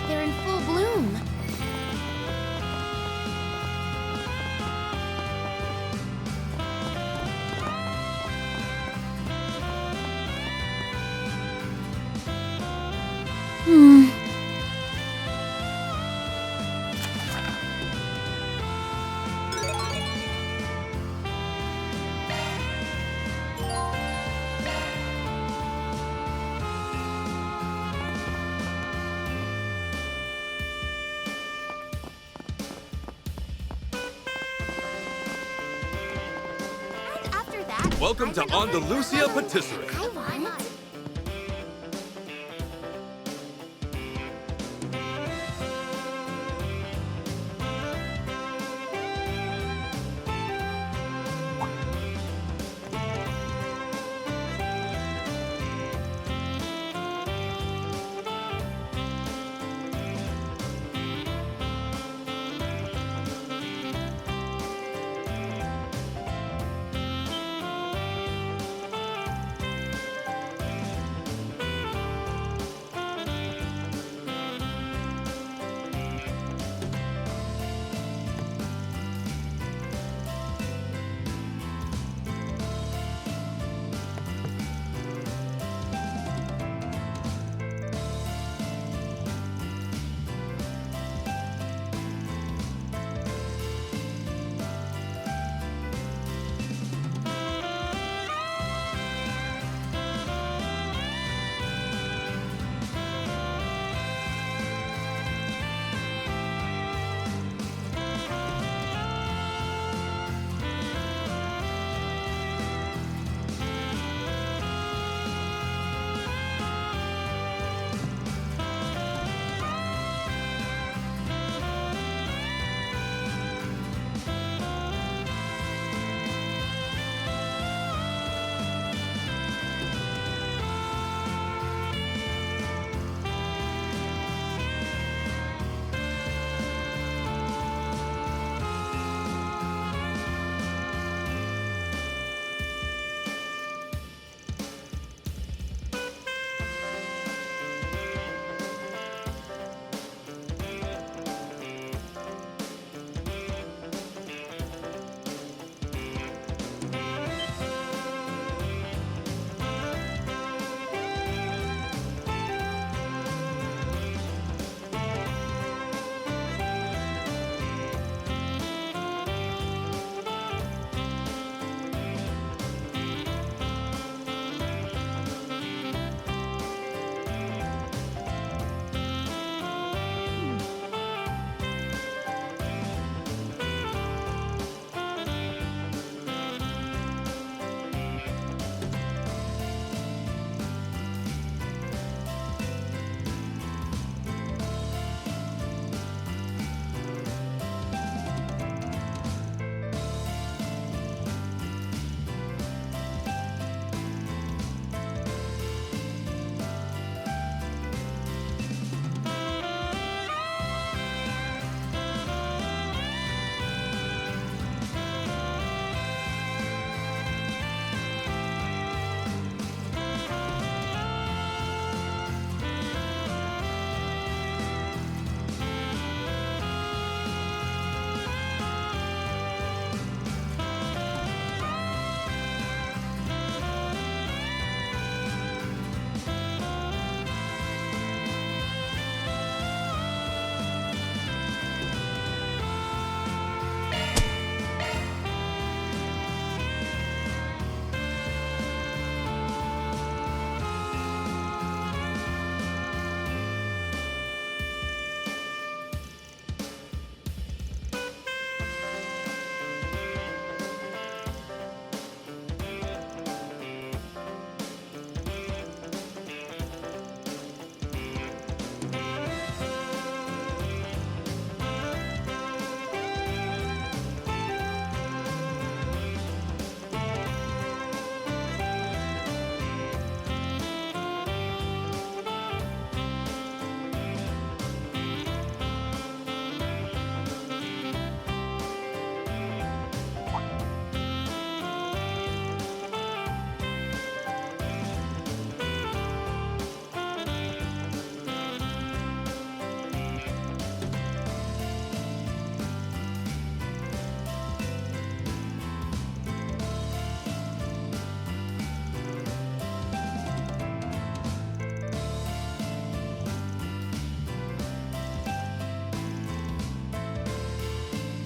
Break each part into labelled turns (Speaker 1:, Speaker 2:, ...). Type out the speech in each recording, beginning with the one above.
Speaker 1: They're in full bloom. Hmm. After that,
Speaker 2: Welcome to Andalusia Patisserie.
Speaker 1: I want.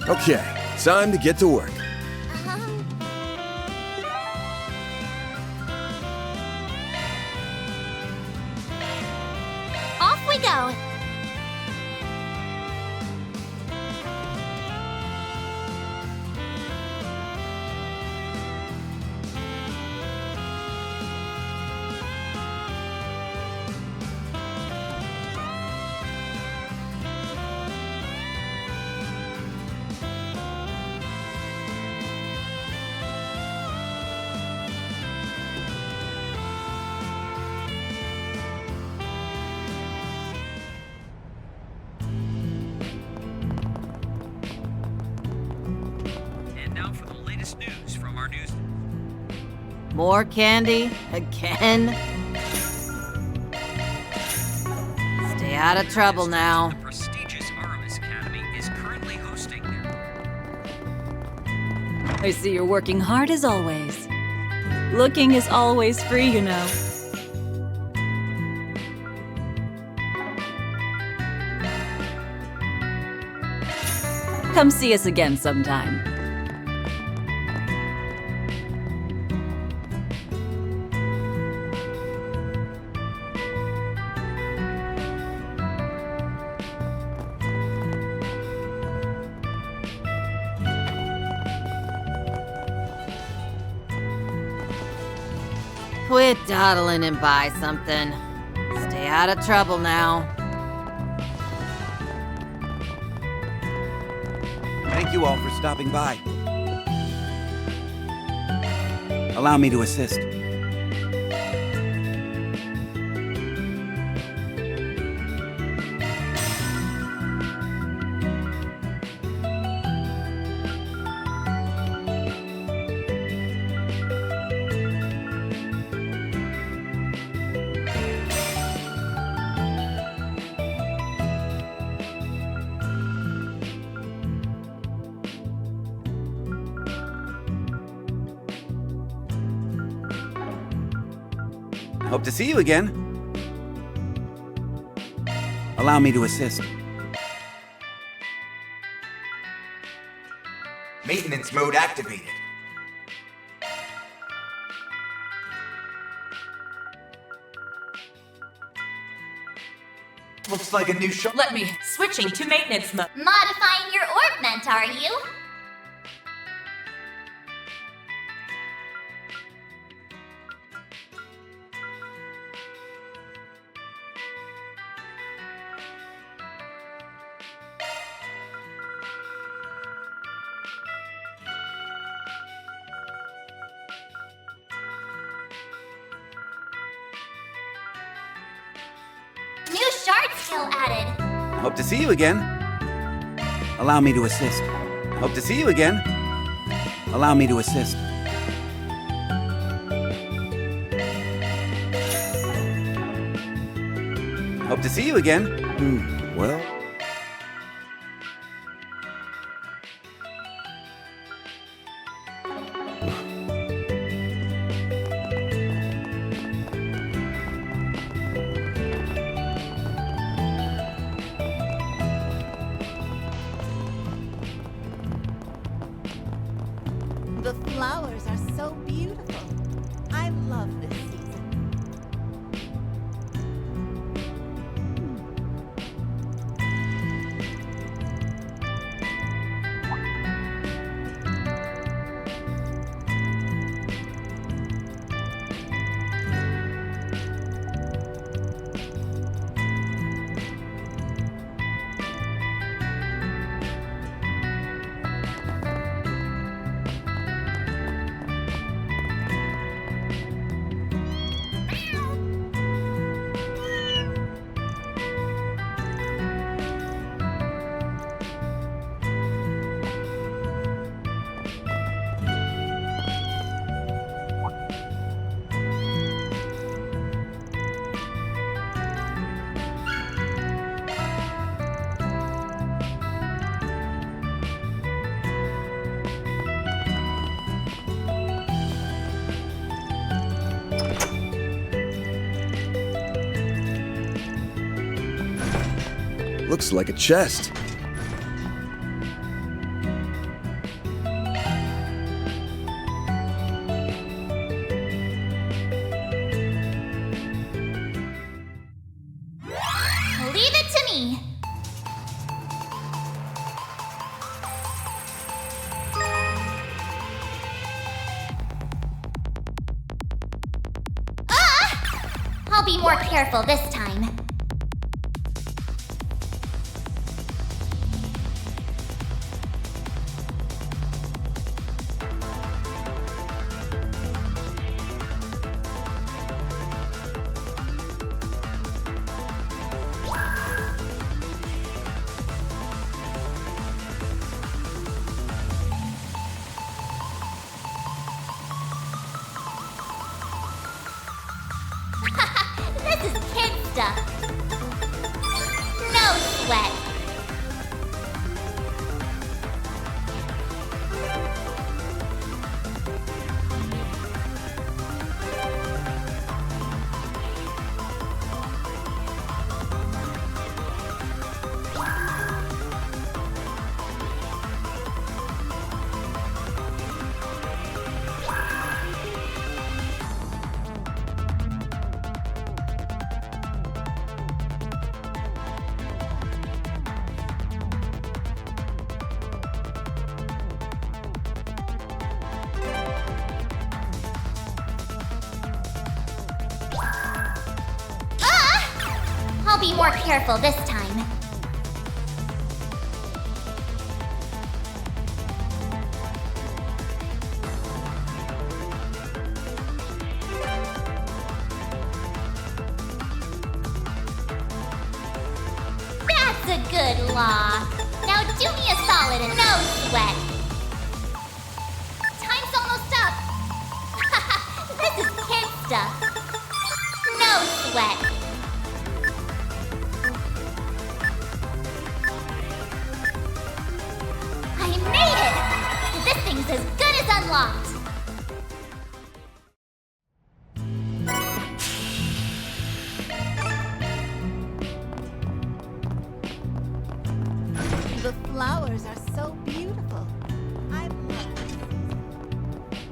Speaker 3: Okay, time to get to work.
Speaker 1: Um, Off we go.
Speaker 4: And now for the latest news from our news.
Speaker 5: More candy? Again? Stay out of trouble now.
Speaker 4: The prestigious Aramis Academy is currently hosting their...
Speaker 6: I see you're working hard as always. Looking is always free, you know. Come see us again sometime.
Speaker 5: Quit dawdling and buy something. Stay out of trouble now.
Speaker 7: Thank you all for stopping by. Allow me to assist. Hope to see you again. Allow me to assist.
Speaker 8: Maintenance mode activated. Looks like a new shot.
Speaker 9: Let me. Switching to maintenance mode.
Speaker 1: Modifying your orbment, are you? New shard skill added.
Speaker 7: Hope to see you again. Allow me to assist. Hope to see you again. Allow me to assist. Hope to see you again.
Speaker 3: Well,
Speaker 10: The flowers are so beautiful. I love this season.
Speaker 3: looks like a chest.
Speaker 1: me. I'll be more careful this time. This is kid stuff. No sweat. I'll be more careful this time. That's a good law. Now do me a solid and no sweat. Time's almost up. This is kid stuff. No sweat. I made it! This thing's as good as unlocked.
Speaker 10: The flowers are so beautiful. I love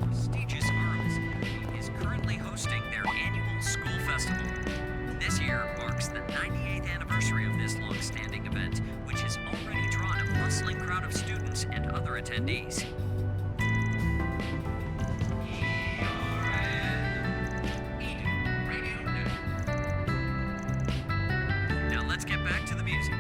Speaker 4: Prestigious Arms Academy is currently hosting their annual school festival. This year marks the 98th anniversary of this long-standing event, which has already drawn a bustling crowd of students and other attendees. Now let's get back to the music.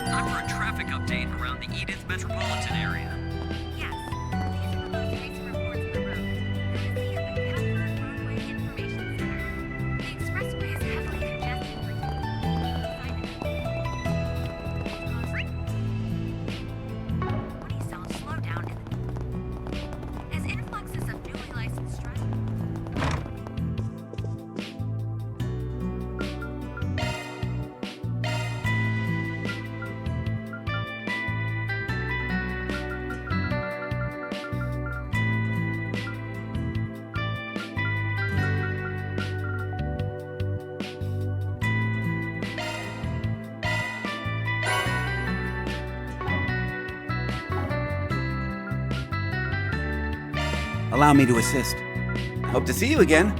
Speaker 4: Time for a traffic update around the Edith metropolitan area.
Speaker 1: Yes, these are the most recent reports of the road. Courtesy of the Catford Roadway Information Center. The expressway is heavily congested for What do you sound? Slow down. As influxes of newly licensed drivers.
Speaker 7: Allow me to assist. Hope to see you again.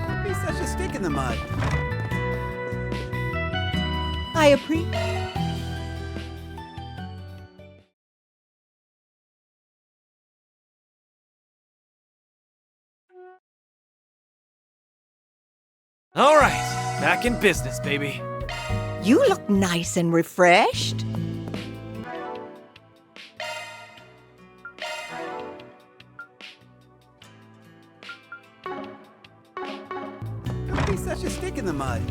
Speaker 7: Don't be such a stick in the mud.
Speaker 10: I appreciate.
Speaker 11: All right, back in business, baby.
Speaker 10: You look nice and refreshed.
Speaker 7: Don't be such a stick in the mud.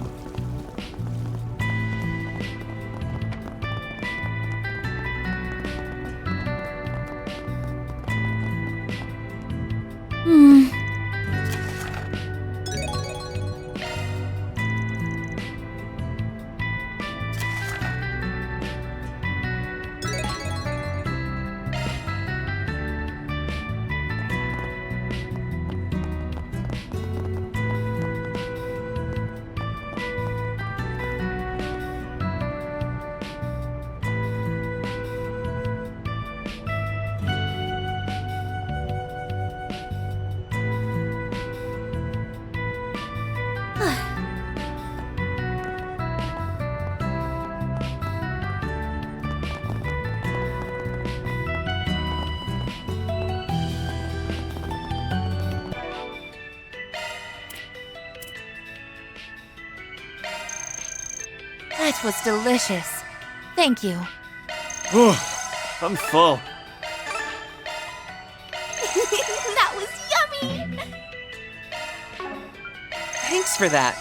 Speaker 1: That was delicious. Thank you.
Speaker 3: I'm full.
Speaker 1: That was yummy!
Speaker 11: Thanks for that.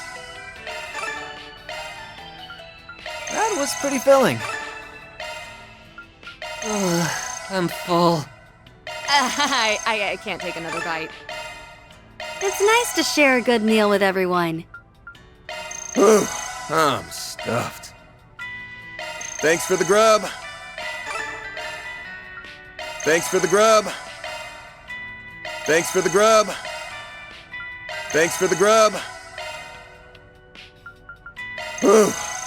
Speaker 11: That was pretty filling. Ugh, I'm full.
Speaker 6: I can't take another bite.
Speaker 9: It's nice to share a good meal with everyone.
Speaker 3: I'm stuffed. Thanks for the grub. Thanks for the grub. Thanks for the grub. Thanks for the grub.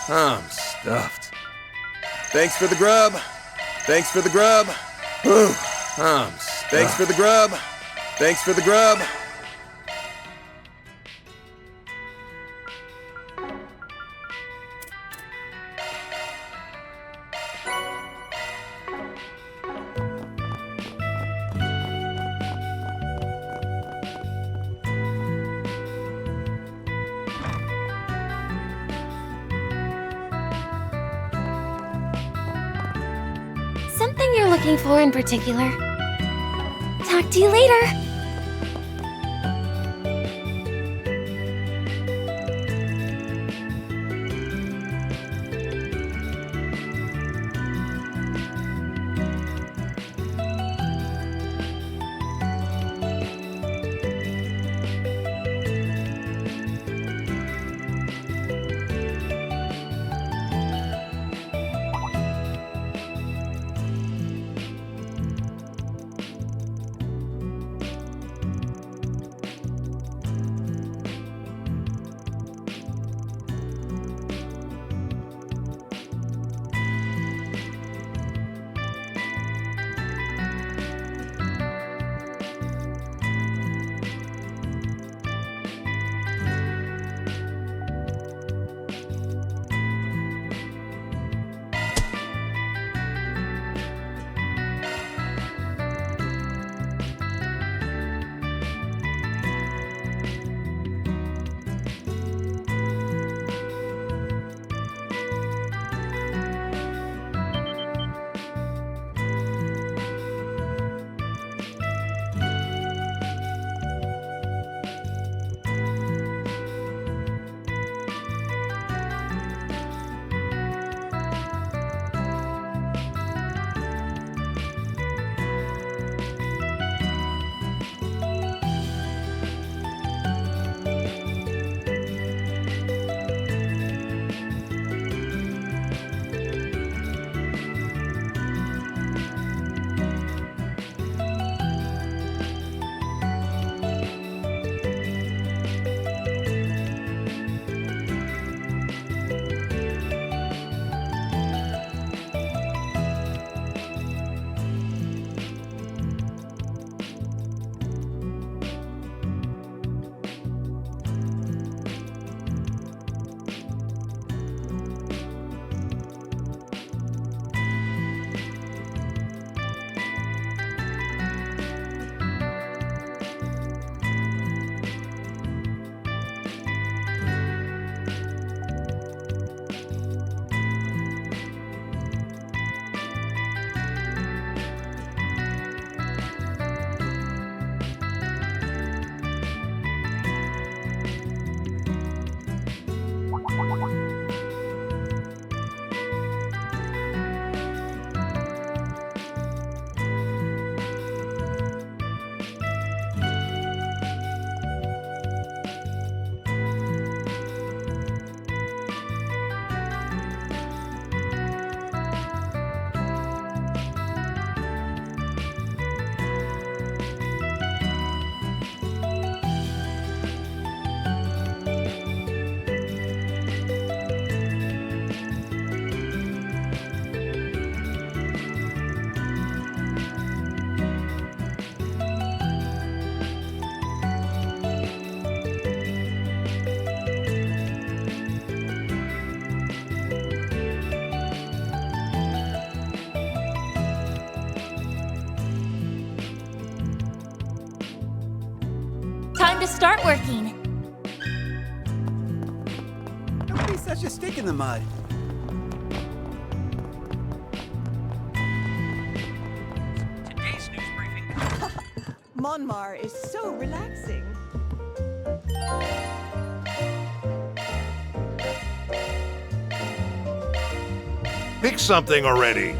Speaker 3: I'm stuffed. Thanks for the grub. Thanks for the grub. Thanks for the grub. Thanks for the grub.
Speaker 1: Something you're looking for in particular? Talk to you later. to start working.
Speaker 7: Don't be such a stick in the mud.
Speaker 4: Today's news briefing.
Speaker 10: Monmar is so relaxing.
Speaker 2: Pick something already.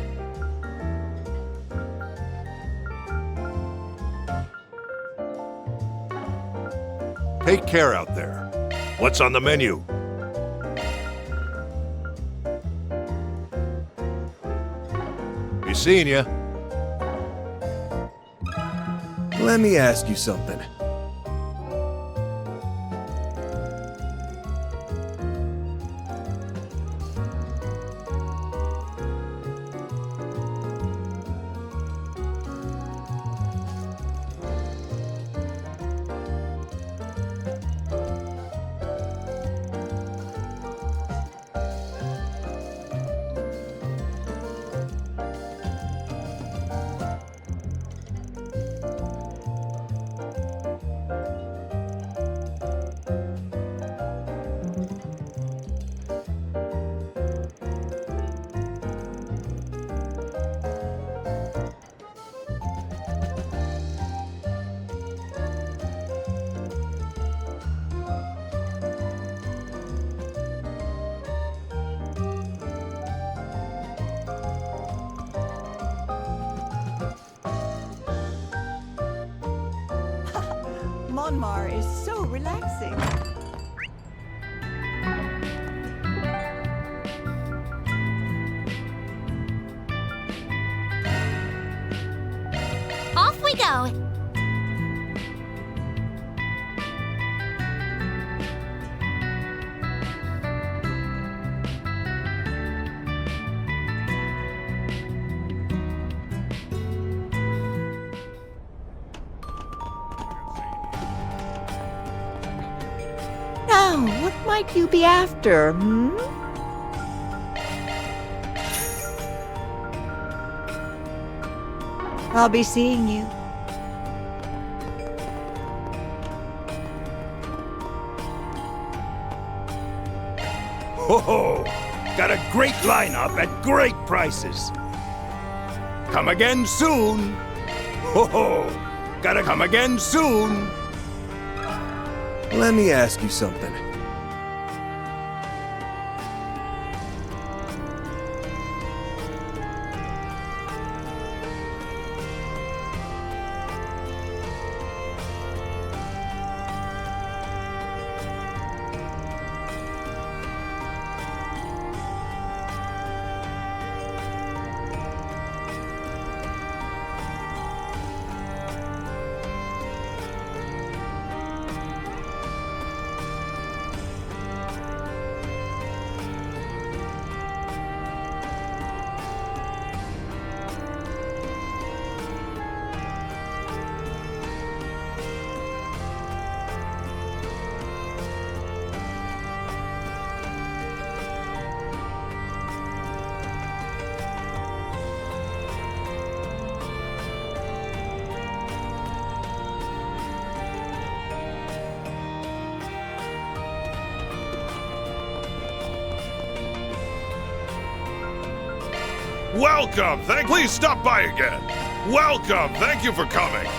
Speaker 2: Take care out there. What's on the menu? Be seeing ya.
Speaker 3: Let me ask you something.
Speaker 10: Monmar is so relaxing.
Speaker 1: Off we go.
Speaker 10: Now, what might you be after, hmm? I'll be seeing you.
Speaker 2: Ho ho! Got a great lineup at great prices. Come again soon. Ho ho! Gotta come again soon.
Speaker 3: Let me ask you something.
Speaker 2: Welcome! Please stop by again. Welcome! Thank you for coming.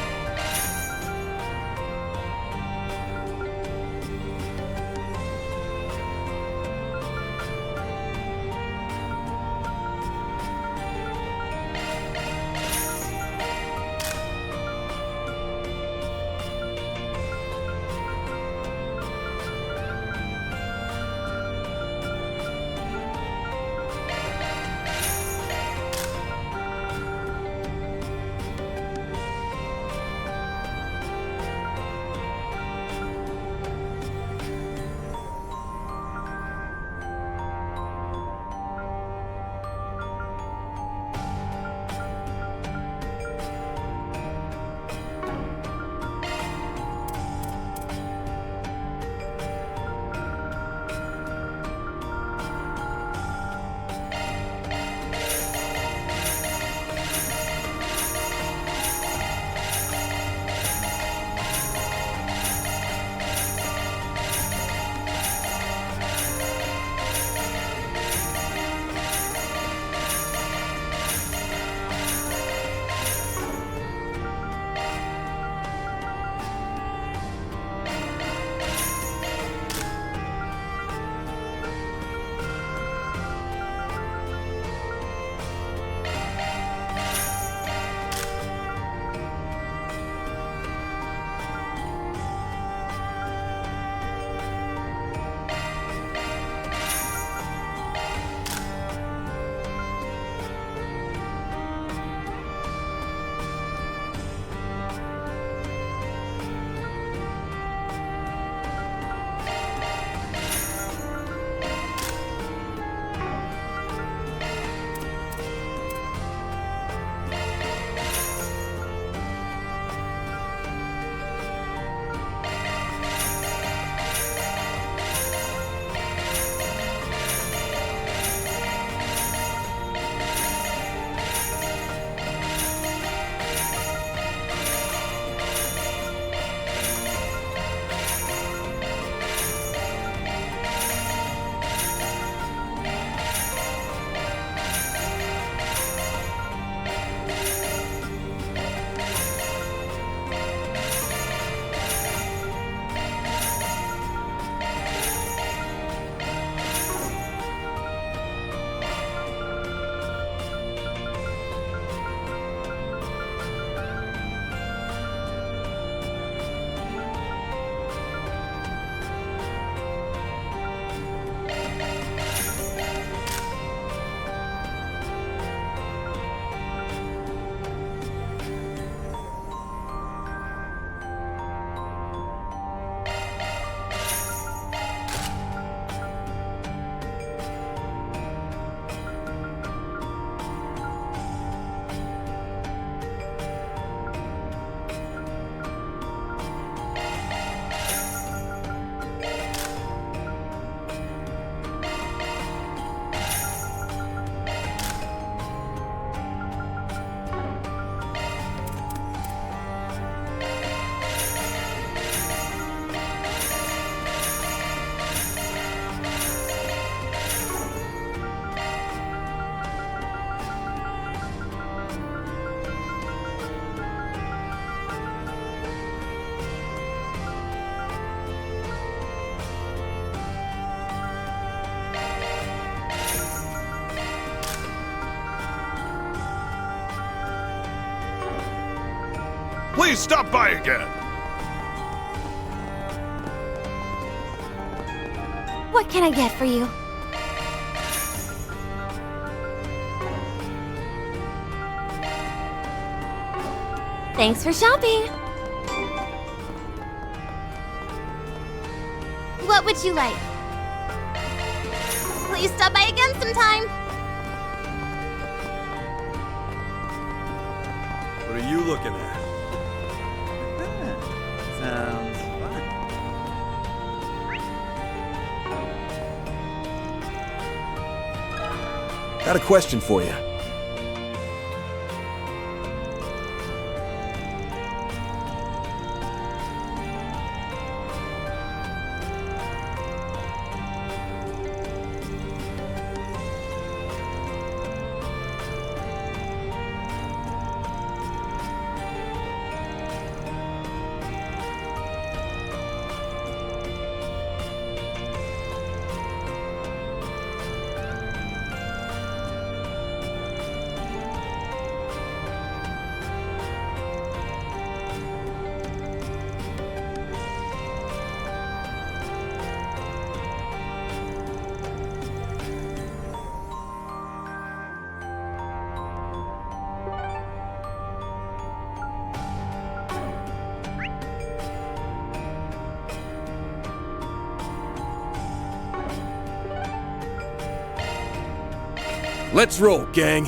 Speaker 2: Please stop by again.
Speaker 9: What can I get for you? Thanks for shopping. What would you like? Please stop by again sometime.
Speaker 3: What are you looking at?
Speaker 7: Sounds fun.
Speaker 3: Got a question for you. Let's roll, gang.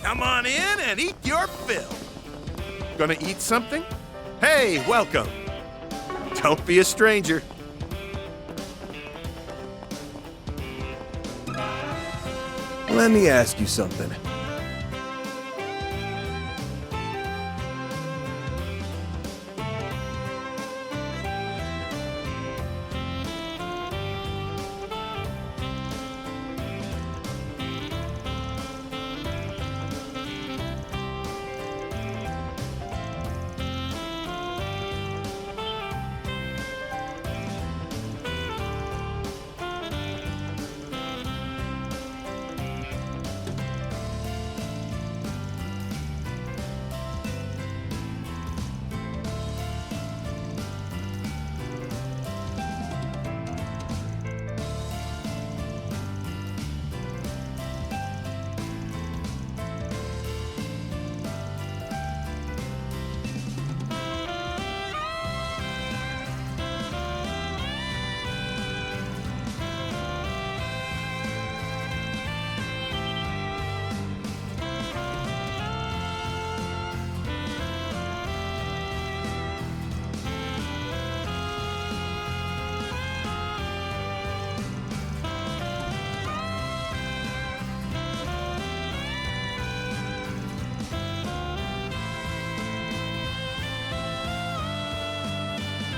Speaker 2: Come on in and eat your fill. Gonna eat something? Hey, welcome. Don't be a stranger.
Speaker 3: Let me ask you something.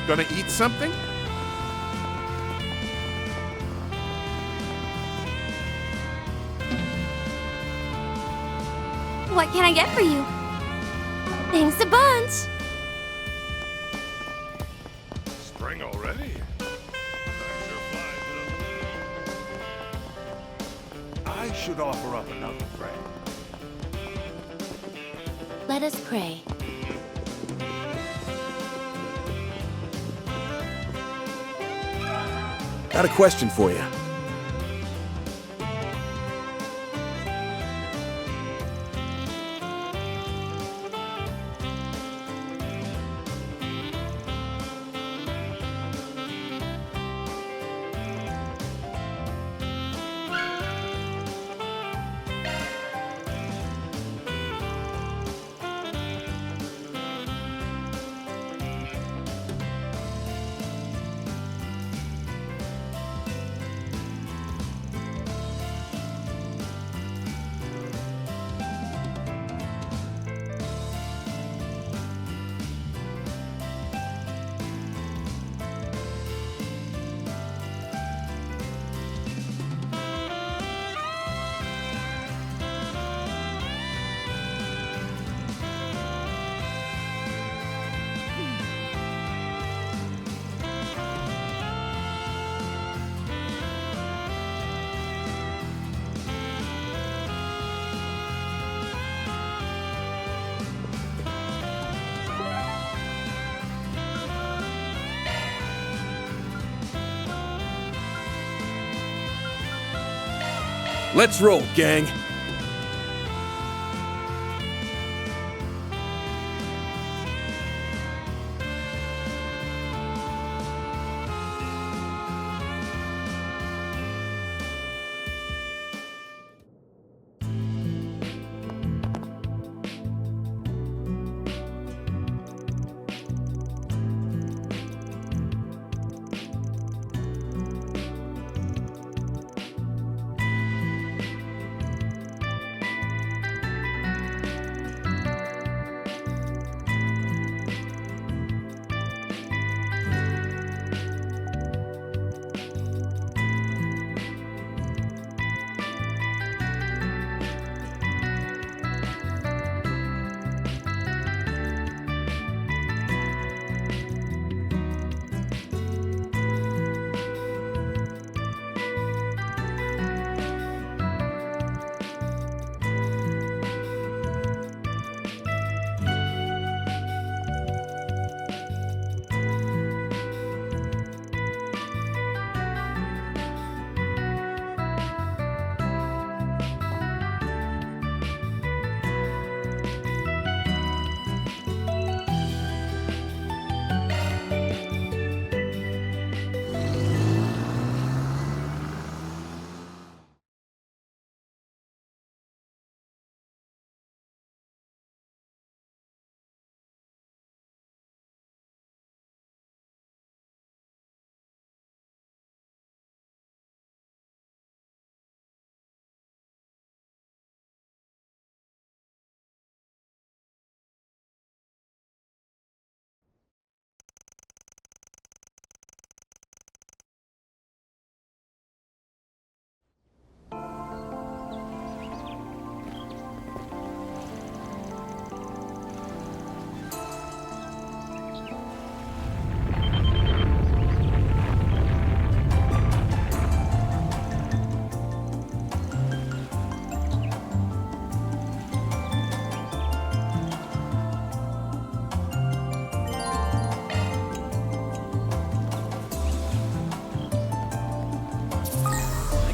Speaker 2: Gonna eat something?
Speaker 9: What can I get for you? Thanks a bunch.
Speaker 2: Spring already? I should offer up another friend.
Speaker 9: Let us pray.
Speaker 3: Got a question for you. Let's roll, gang.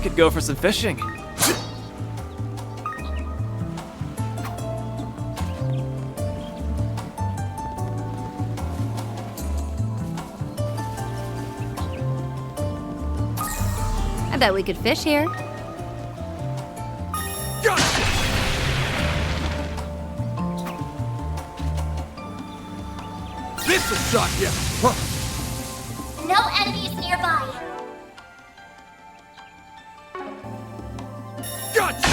Speaker 11: Could go for some fishing.
Speaker 9: I bet we could fish here.
Speaker 3: This will shock you. Huh.
Speaker 1: No enemies nearby.
Speaker 3: Gotcha!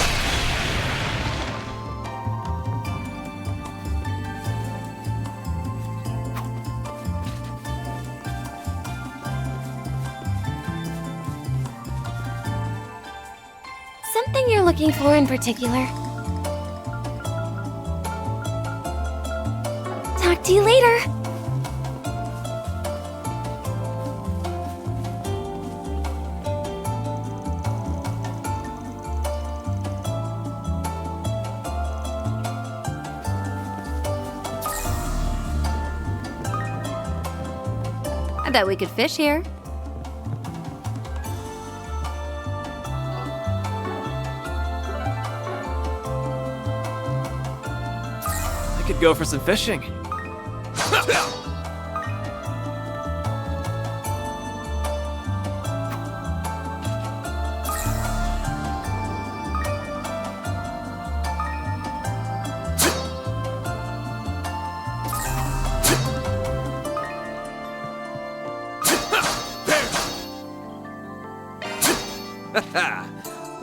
Speaker 1: Something you're looking for in particular? Talk to you later.
Speaker 9: I bet we could fish here.
Speaker 11: I could go for some fishing.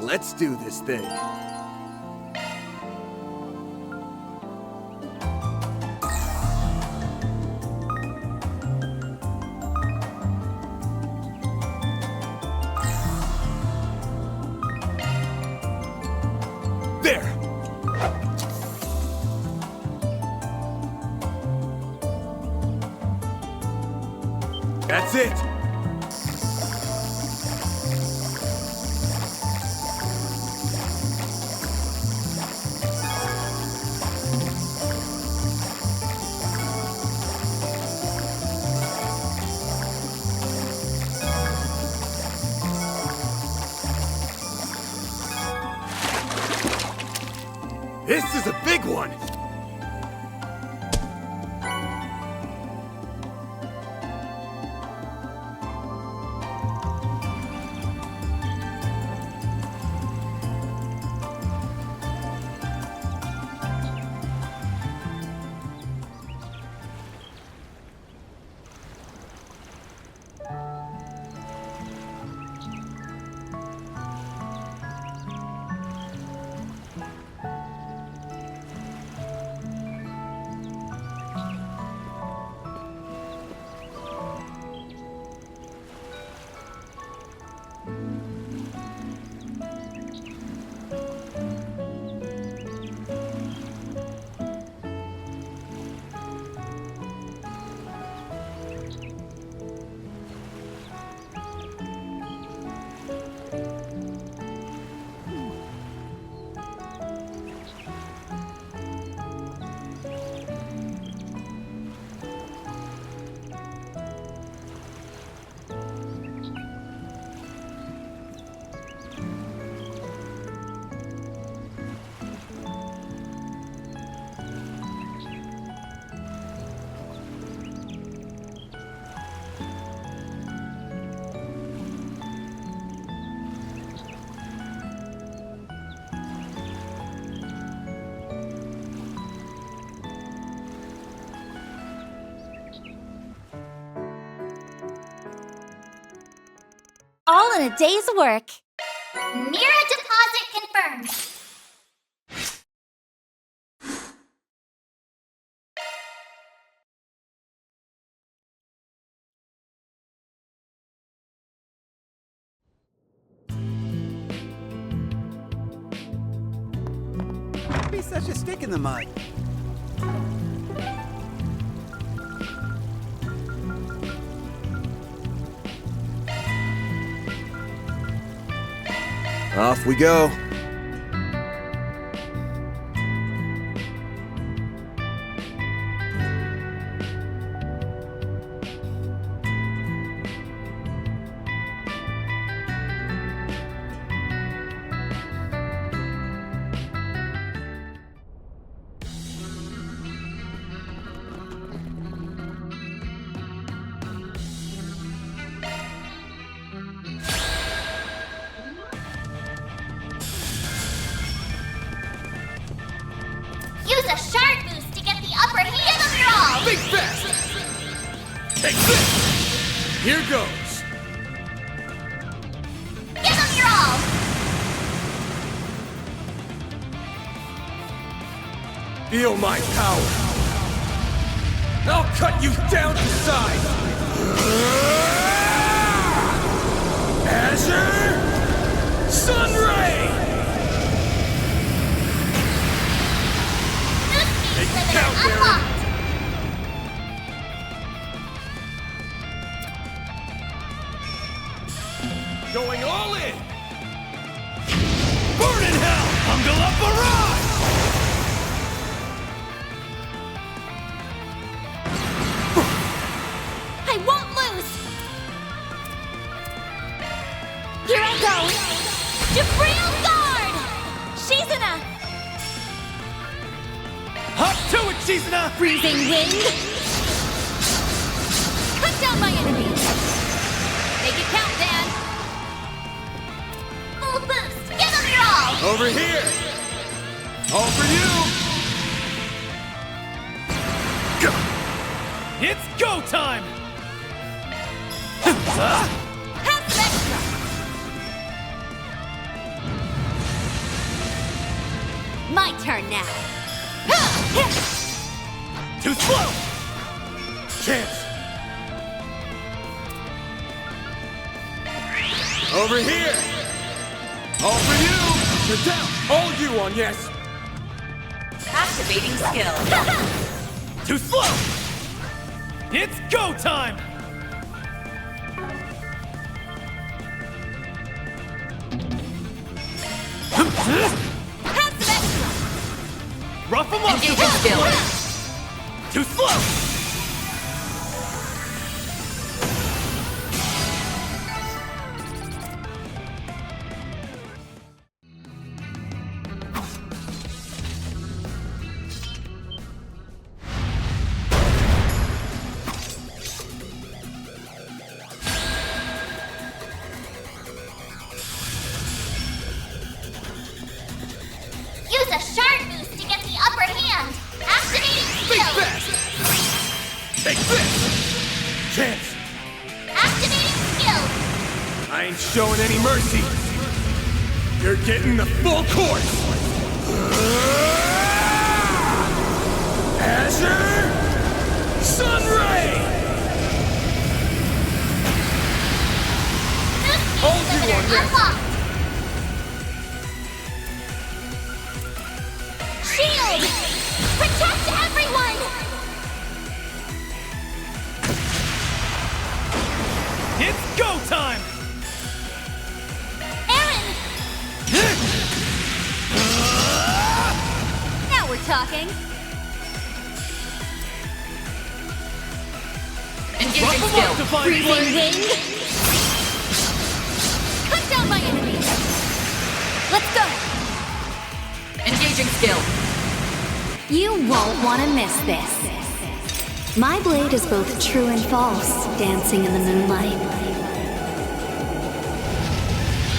Speaker 3: Let's do this thing. There! That's it! This is a big one!
Speaker 9: All in a day's work.
Speaker 1: Mira deposit confirmed.
Speaker 7: Don't be such a stick in the mud.
Speaker 3: Off we go.
Speaker 1: Use a shark boost to get the upper hand. Give them your all.
Speaker 3: Big fast! Take this! Here goes!
Speaker 1: Give them your all.
Speaker 3: Feel my power! I'll cut you down to size! Azure! Sunray!
Speaker 1: Boost speed
Speaker 3: count,
Speaker 1: limiter
Speaker 3: Baron.
Speaker 1: unlocked.
Speaker 3: Going all in! Burn in hell! Ungala barrage!
Speaker 9: I won't lose! Here I go! Jabril Guard! Shizuna!
Speaker 11: Hop to it, Shizuna!
Speaker 9: Freezing Wind! Cut down my enemies! Make it count, Dan!
Speaker 1: Full boost. Give them your all.
Speaker 3: Over here! All for you! Go!
Speaker 11: It's go time!
Speaker 9: Have Spectra! My turn now!
Speaker 11: Too slow!
Speaker 3: Chance! Over here! All for you! You're down! All you on yes!
Speaker 5: Activating skill.
Speaker 11: Too slow! It's go time!
Speaker 9: Have Spectra!
Speaker 11: Rough 'em up!
Speaker 5: Engaging skill.
Speaker 11: Too slow! Take this! Chance!
Speaker 1: Activating skill!
Speaker 11: I ain't showing any mercy. You're getting the full course! Azure Sunray! Hold you on this!
Speaker 1: Unlocked! Shield! Protect everyone!
Speaker 11: It's go time!
Speaker 1: Aaron! Now we're talking.
Speaker 11: Engaging skill!
Speaker 1: Freezing wind! Cut down my enemies! Let's go!
Speaker 5: Engaging skill.
Speaker 9: You won't want to miss this. My blade is both true and false, dancing in the moonlight.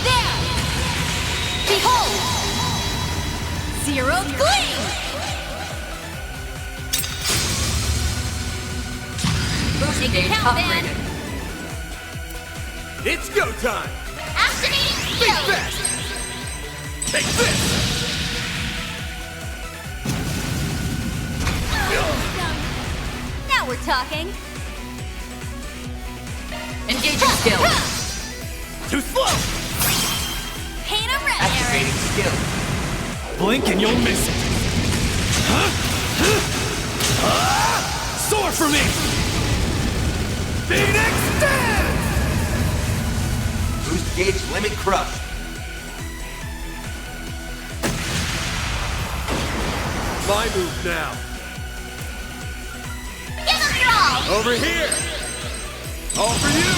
Speaker 1: There! Behold! Zero gleam!
Speaker 5: Boosting gauge
Speaker 1: count, man.
Speaker 5: upgraded.
Speaker 11: It's go time!
Speaker 1: Activating
Speaker 11: Think
Speaker 1: skill!
Speaker 11: fast! Take this!
Speaker 1: Now we're talking.
Speaker 5: Engaging skill.
Speaker 11: Too slow!
Speaker 1: Paint 'em red,
Speaker 8: Activating
Speaker 1: Aaron.
Speaker 8: skill.
Speaker 11: Blink and you'll miss it. Soar for me! Phoenix Dance!
Speaker 8: Boost gauge limit crushed.
Speaker 11: My move now.
Speaker 1: Give 'em your all!
Speaker 11: Over here! All for you!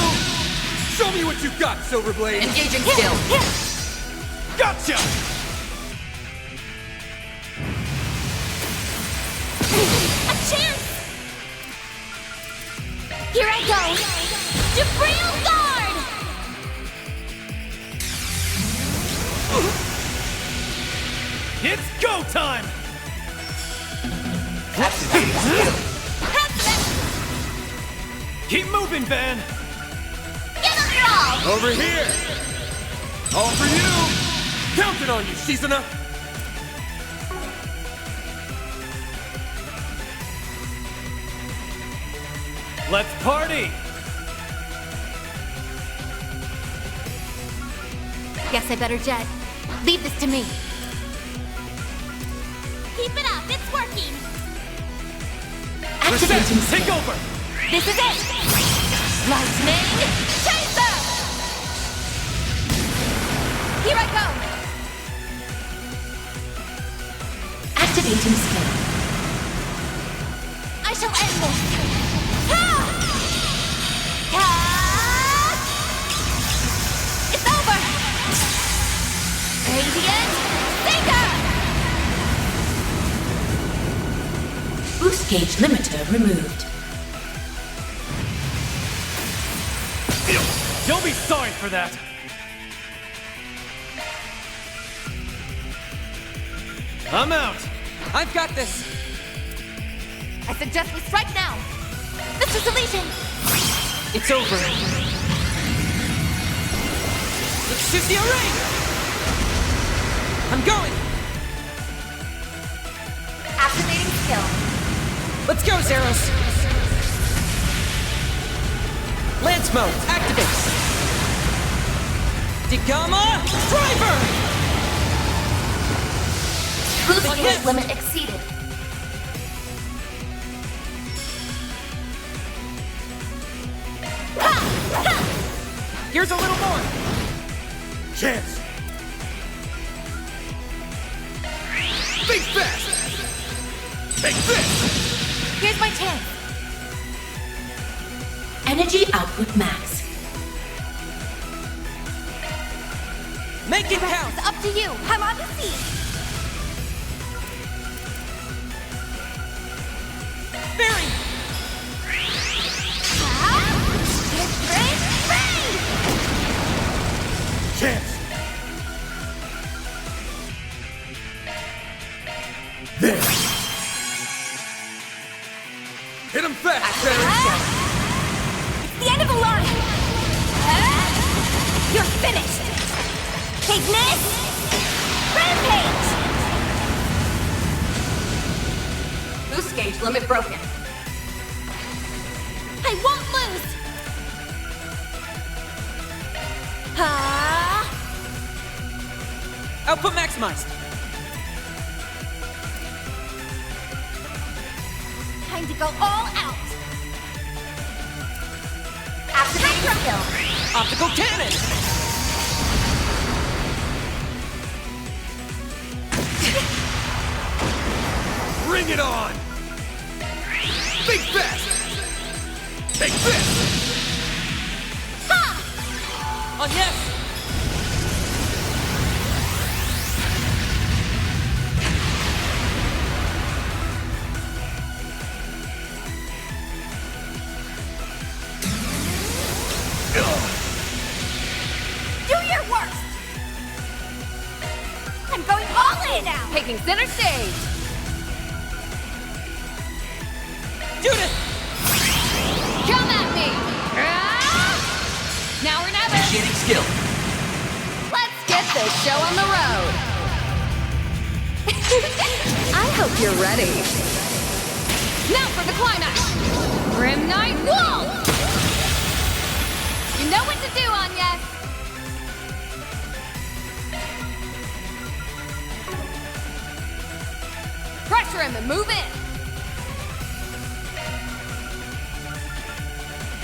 Speaker 11: Show me what you got, Silverblade!
Speaker 5: Engaging skill.
Speaker 11: Gotcha!
Speaker 1: A chance! Here I go! Jabril Guard!
Speaker 11: It's go time!
Speaker 8: Activating skill.
Speaker 11: Keep moving, Van!
Speaker 1: Give 'em your all!
Speaker 11: Over here! All for you! Counting on you, Shizuna! Let's party!
Speaker 1: Guess I better jet. Leave this to me. Keep it up, it's working!
Speaker 11: Activating take over!
Speaker 1: This is it! Lightning Chaser! Here I go!
Speaker 5: Activating skill.
Speaker 1: I shall end this! Ha! Ha! It's over! Radiant Seeker!
Speaker 5: Boost gauge limiter removed.
Speaker 11: You'll be sorry for that! I'm out!
Speaker 12: I've got this!
Speaker 1: I suggest we strike now! Mr. Deletion!
Speaker 12: It's over. Luxusia Ring! I'm going!
Speaker 1: Activating skill.
Speaker 12: Let's go, Zeros! Lance mode, activates! Digama Driver!
Speaker 1: Boost gauge limit exceeded.
Speaker 12: Here's a little more!
Speaker 11: Chance! Think fast! Take this!
Speaker 1: Here's my chance.
Speaker 5: Energy output max.
Speaker 12: Make it count!
Speaker 1: It's up to you. I'm on the scene.
Speaker 12: Barry!
Speaker 11: Chance! There! Hit him fast,
Speaker 1: It's the end of the line! You're finished! Ignis! Rampage! Boost gauge limit broken. I won't lose!
Speaker 12: Output maximized.
Speaker 1: Time to go all out! Activate your skill!
Speaker 12: Optical cannon.
Speaker 11: Bring it on! Big fist! Take this!
Speaker 12: On yes.
Speaker 1: Do your worst! I'm going all in now! Taking center stage!
Speaker 12: Judith!
Speaker 1: Come at me! Now or never!
Speaker 8: Initiating skill.
Speaker 1: Let's get this show on the road! I hope you're ready. Now for the climax! Grim Knight Wall! You know what to do, Anya! Pressure him and move in!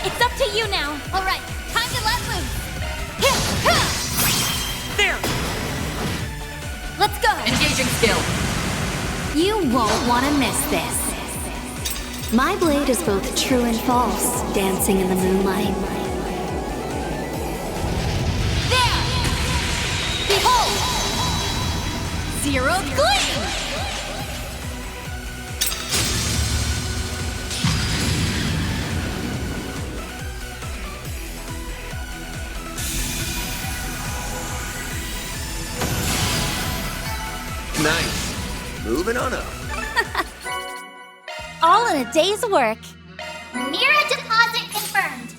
Speaker 1: It's up to you now. All right, time to let loose.
Speaker 12: There!
Speaker 1: Let's go.
Speaker 12: Engaging skill.
Speaker 9: You won't want to miss this. My blade is both true and false, dancing in the moonlight.
Speaker 1: There! Behold! Zero gleam!
Speaker 3: Nice. Moving on up.
Speaker 1: All in a day's work.
Speaker 9: Mira deposit confirmed.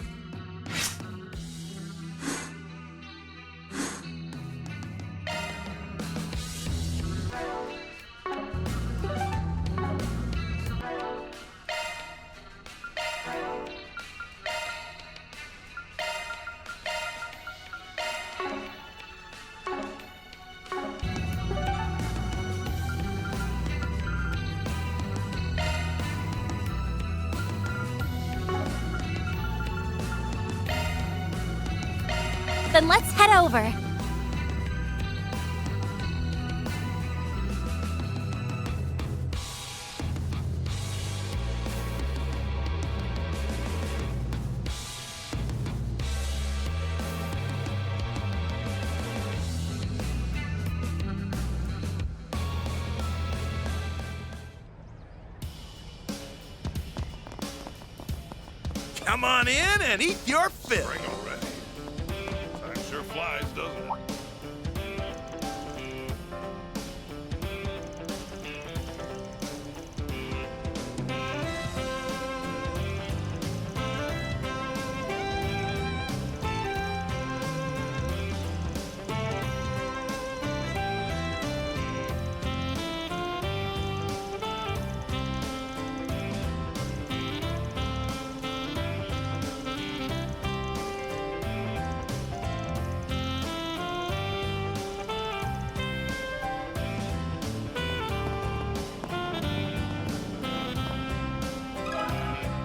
Speaker 1: Then let's head over.
Speaker 2: Come on in and eat your fill.
Speaker 13: Spring already. Time sure flies, doesn't it?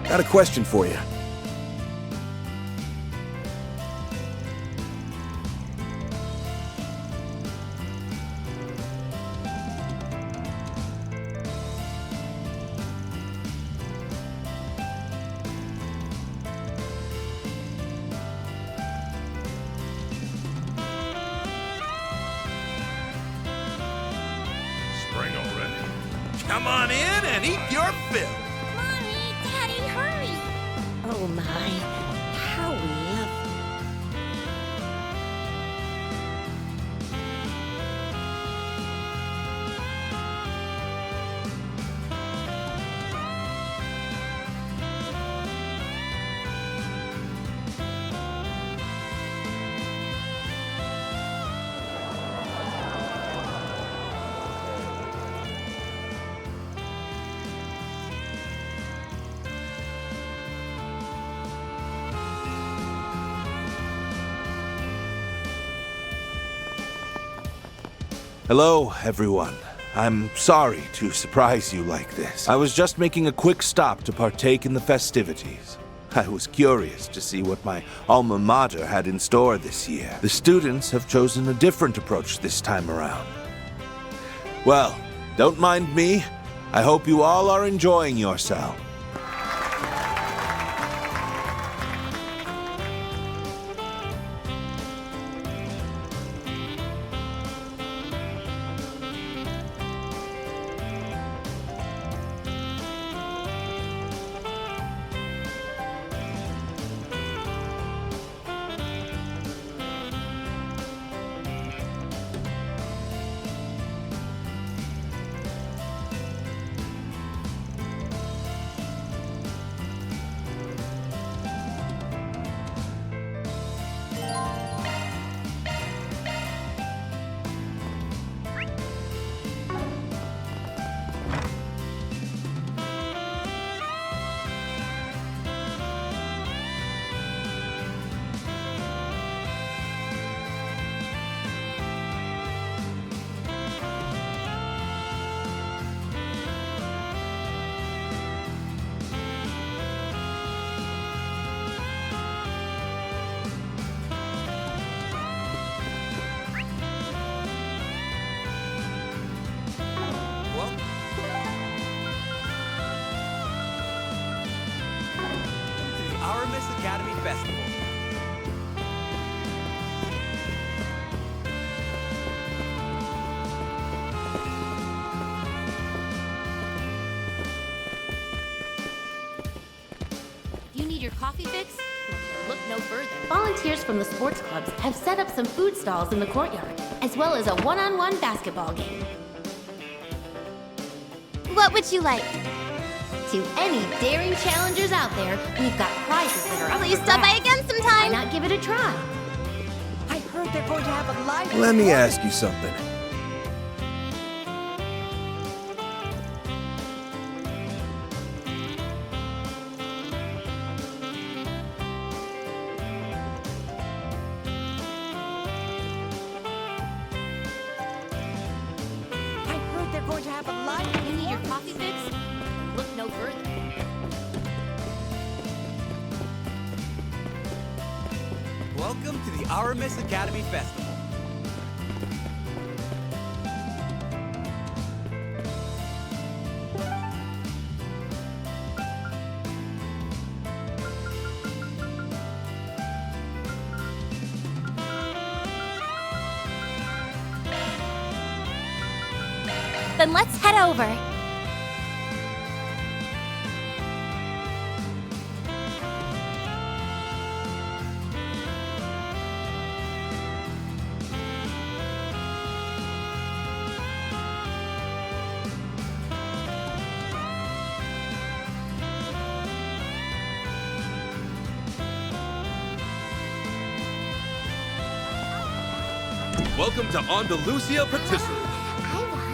Speaker 3: Got a question for you.
Speaker 13: Spring already.
Speaker 2: Come on in and eat your fill.
Speaker 1: Mommy, Daddy, hurry!
Speaker 14: Oh my, how lovely.
Speaker 15: Hello, everyone. I'm sorry to surprise you like this. I was just making a quick stop to partake in the festivities. I was curious to see what my alma mater had in store this year. The students have chosen a different approach this time around. Well, don't mind me. I hope you all are enjoying yourself.
Speaker 7: Our Miss Academy Festival.
Speaker 1: You need your coffee fix? Look no further. Volunteers from the sports clubs have set up some food stalls in the courtyard, as well as a one-on-one basketball game. What would you like? To any daring challengers out there, we've got prizes that are up for
Speaker 9: Please stop by
Speaker 1: grabs.
Speaker 9: again sometime.
Speaker 1: Why not give it a try?
Speaker 14: I heard they're going to have a live.
Speaker 3: Let me ask you something.
Speaker 14: I heard they're going to have a live.
Speaker 1: You need your coffee fix? Look no further.
Speaker 7: Welcome to the Our Miss Academy Festival.
Speaker 9: Then let's head over.
Speaker 11: Welcome to Andalusia Patisserie.
Speaker 9: I want.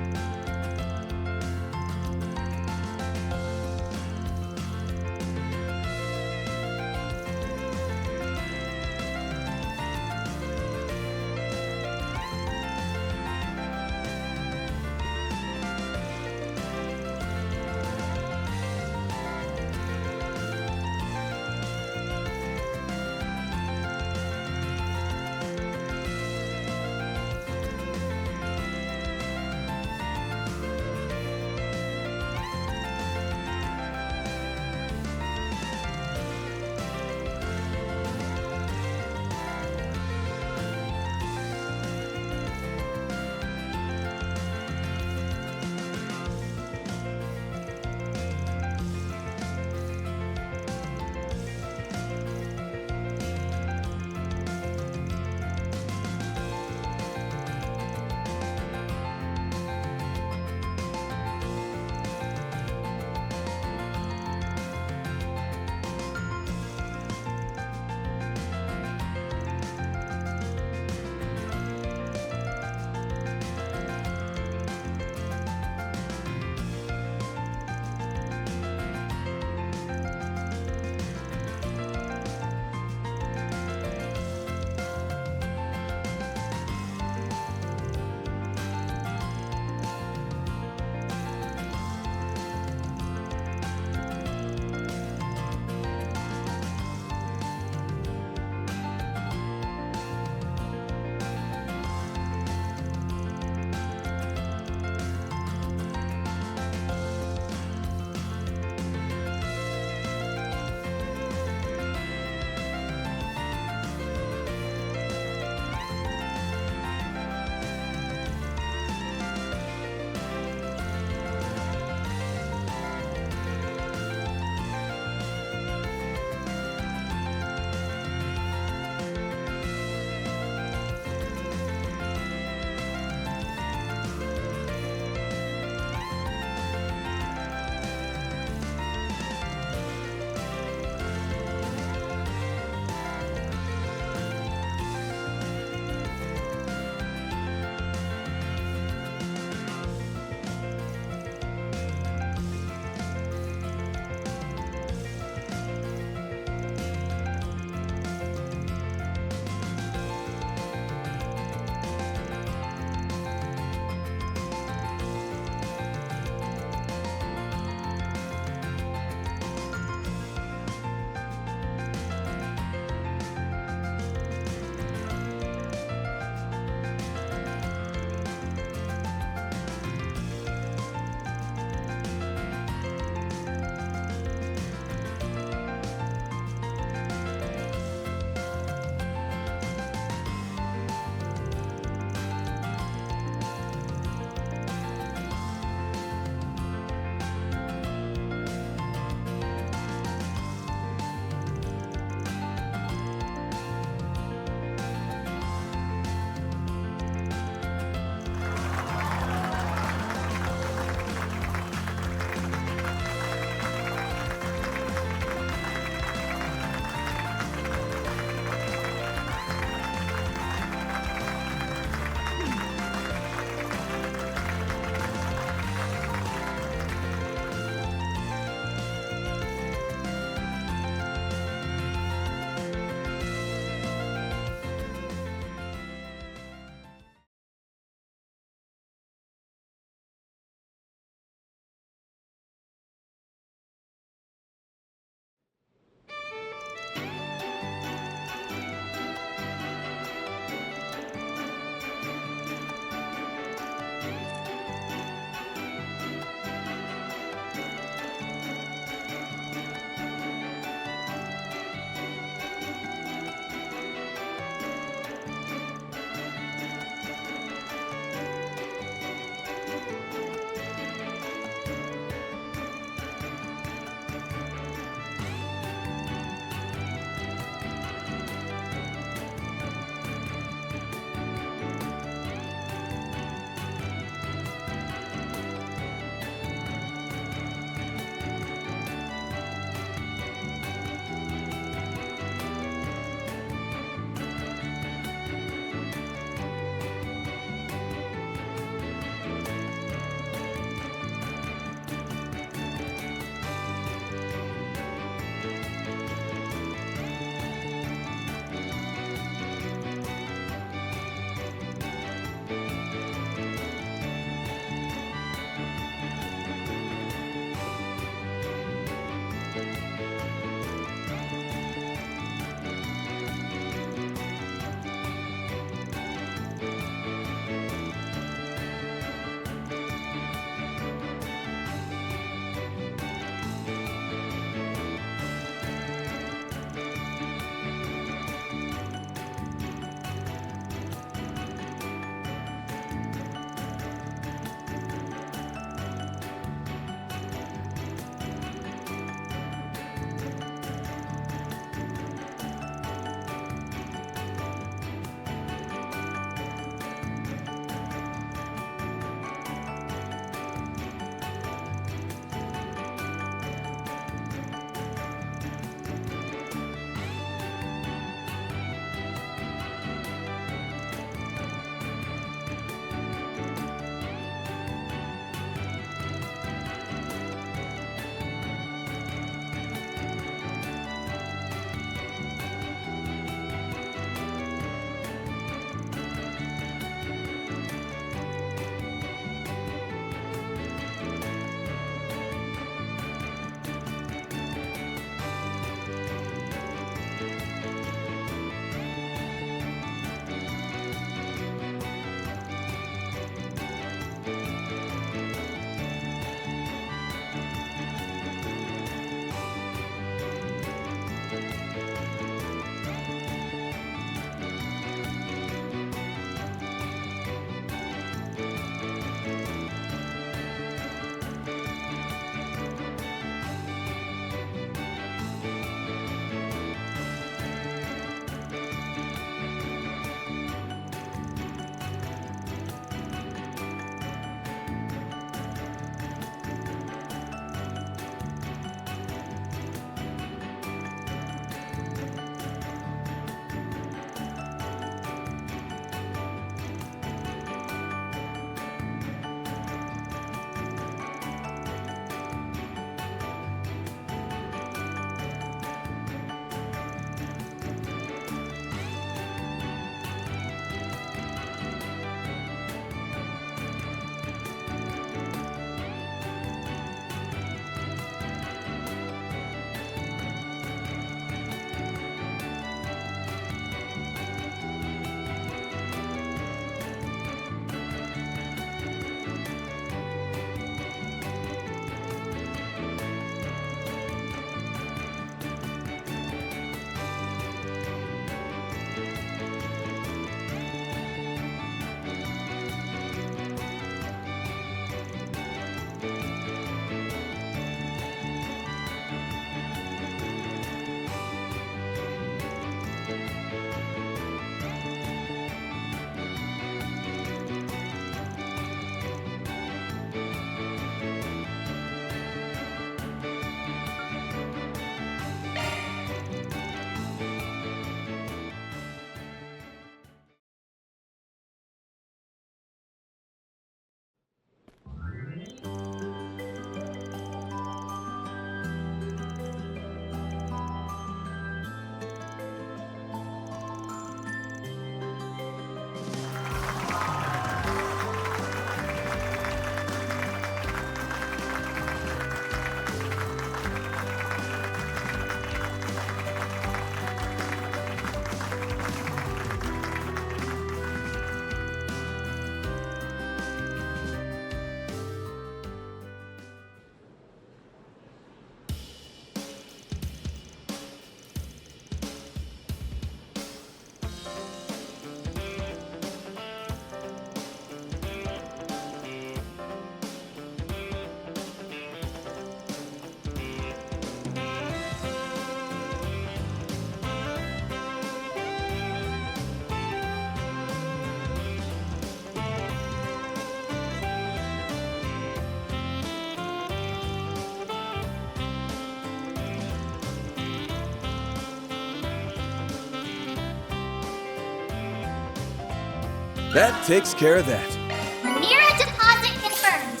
Speaker 3: That takes care of that.
Speaker 9: Mira deposit confirmed.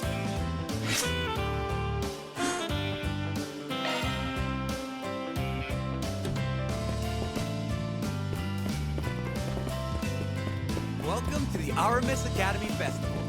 Speaker 8: Welcome to the Aramis Academy Festival.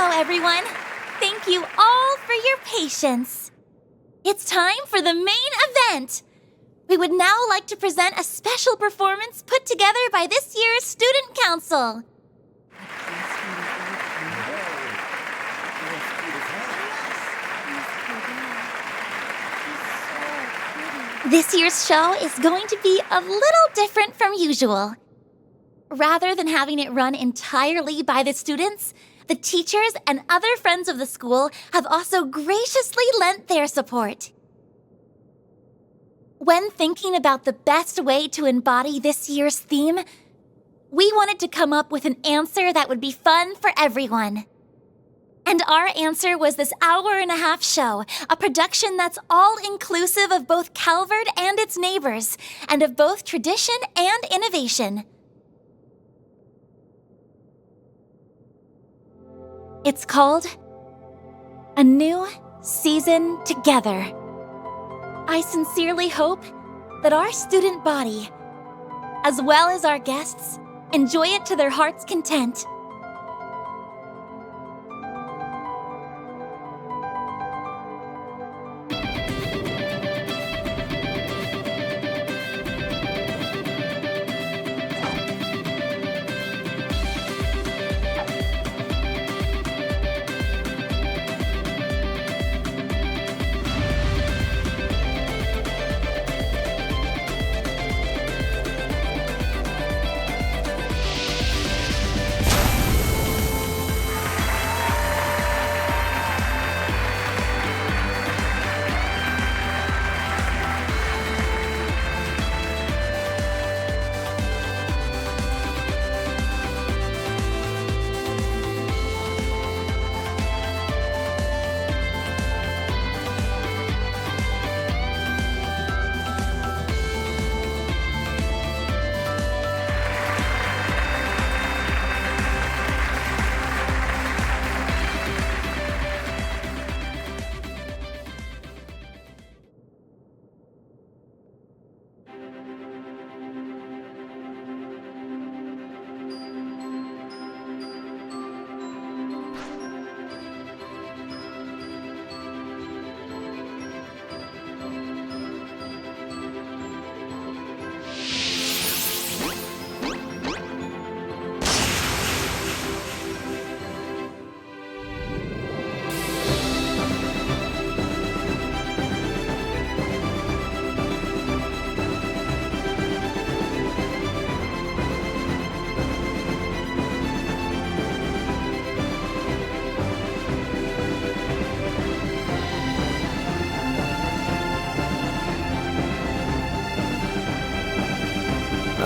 Speaker 16: Hello, everyone. Thank you all for your patience. It's time for the main event. We would now like to present a special performance put together by this year's Student Council. This year's show is going to be a little different from usual. Rather than having it run entirely by the students, the teachers and other friends of the school have also graciously lent their support. When thinking about the best way to embody this year's theme, we wanted to come up with an answer that would be fun for everyone. And our answer was this hour-and-a-half show, a production that's all-inclusive of both Calvert and its neighbors, and of both tradition and innovation. It's called A New Season Together. I sincerely hope that our student body, as well as our guests, enjoy it to their heart's content.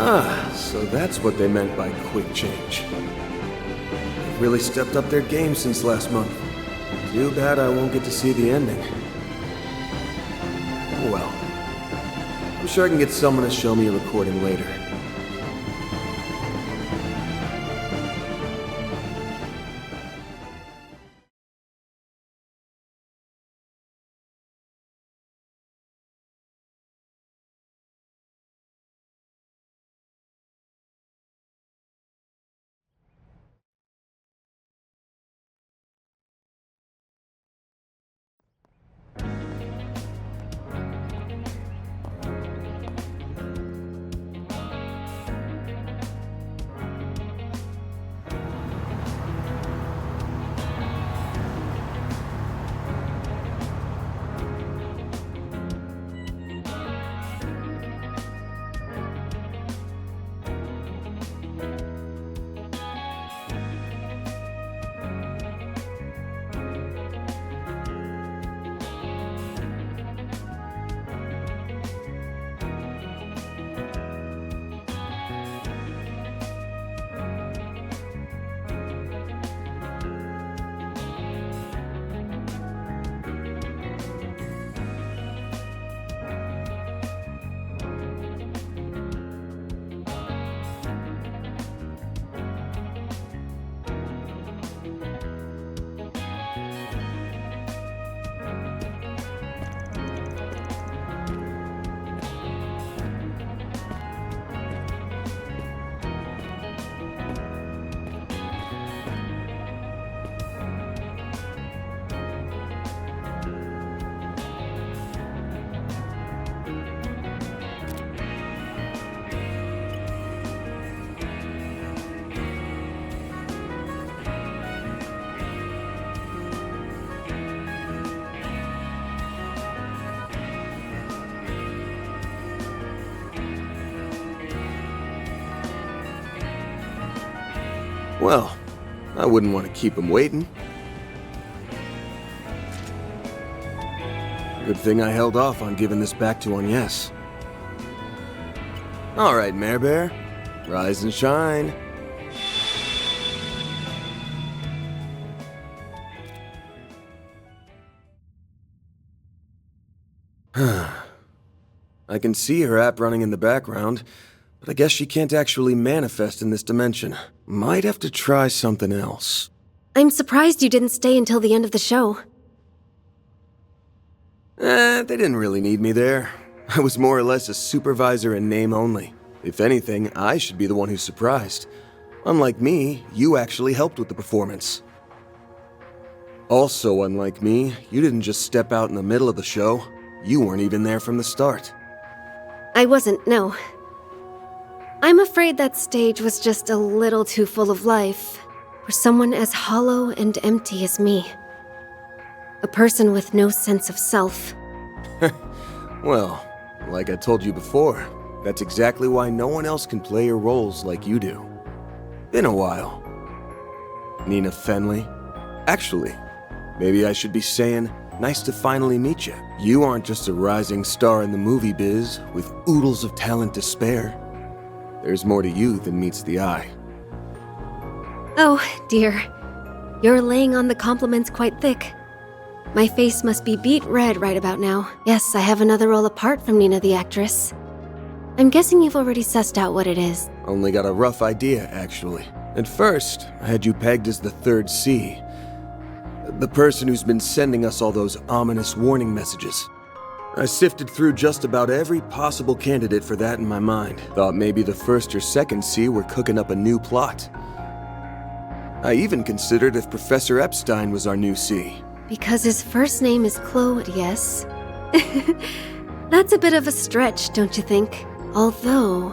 Speaker 17: Ah, so that's what they meant by quick change. They've really stepped up their game since last month. Too bad I won't get to see the ending. Well, I'm sure I can get someone to show me a recording later. Well, I wouldn't want to keep him waiting. Good thing I held off on giving this back to Agnes. All right, Mare Bear. Rise and shine. I can see her app running in the background, but I guess she can't actually manifest in this dimension. Might have to try something else.
Speaker 18: I'm surprised you didn't stay until the end of the show.
Speaker 17: They didn't really need me there. I was more or less a supervisor in name only. If anything, I should be the one who's surprised. Unlike me, you actually helped with the performance. Also, unlike me, you didn't just step out in the middle of the show. You weren't even there from the start.
Speaker 18: I wasn't, no. I'm afraid that stage was just a little too full of life for someone as hollow and empty as me. A person with no sense of self.
Speaker 17: Well, like I told you before, that's exactly why no one else can play your roles like you do. Been a while. Nina Fenley. Actually, maybe I should be saying, nice to finally meet you. You aren't just a rising star in the movie biz with oodles of talent to spare. There's more to you than meets the eye.
Speaker 18: Oh, dear. You're laying on the compliments quite thick. My face must be beet red right about now. Yes, I have another role apart from Nina the actress. I'm guessing you've already sussed out what it is.
Speaker 17: Only got a rough idea, actually. At first, I had you pegged as the third C. The person who's been sending us all those ominous warning messages. I sifted through just about every possible candidate for that in my mind. Thought maybe the first or second C were cooking up a new plot. I even considered if Professor Epstein was our new C.
Speaker 18: Because his first name is Claude, yes? That's a bit of a stretch, don't you think? Although,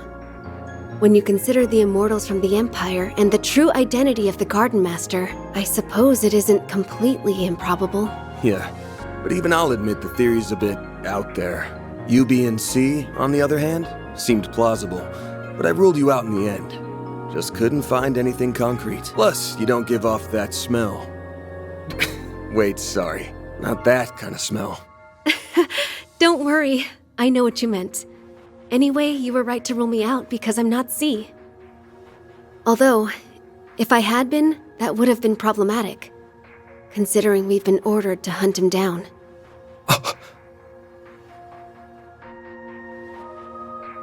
Speaker 18: when you consider the immortals from the Empire and the true identity of the Garden Master, I suppose it isn't completely improbable.
Speaker 17: Yeah, but even I'll admit the theory's a bit out there. You being C, on the other hand, seemed plausible, but I ruled you out in the end. Just couldn't find anything concrete. Plus, you don't give off that smell. Wait, sorry. Not that kind of smell.
Speaker 18: Don't worry, I know what you meant. Anyway, you were right to rule me out because I'm not C. Although, if I had been, that would have been problematic, considering we've been ordered to hunt him down.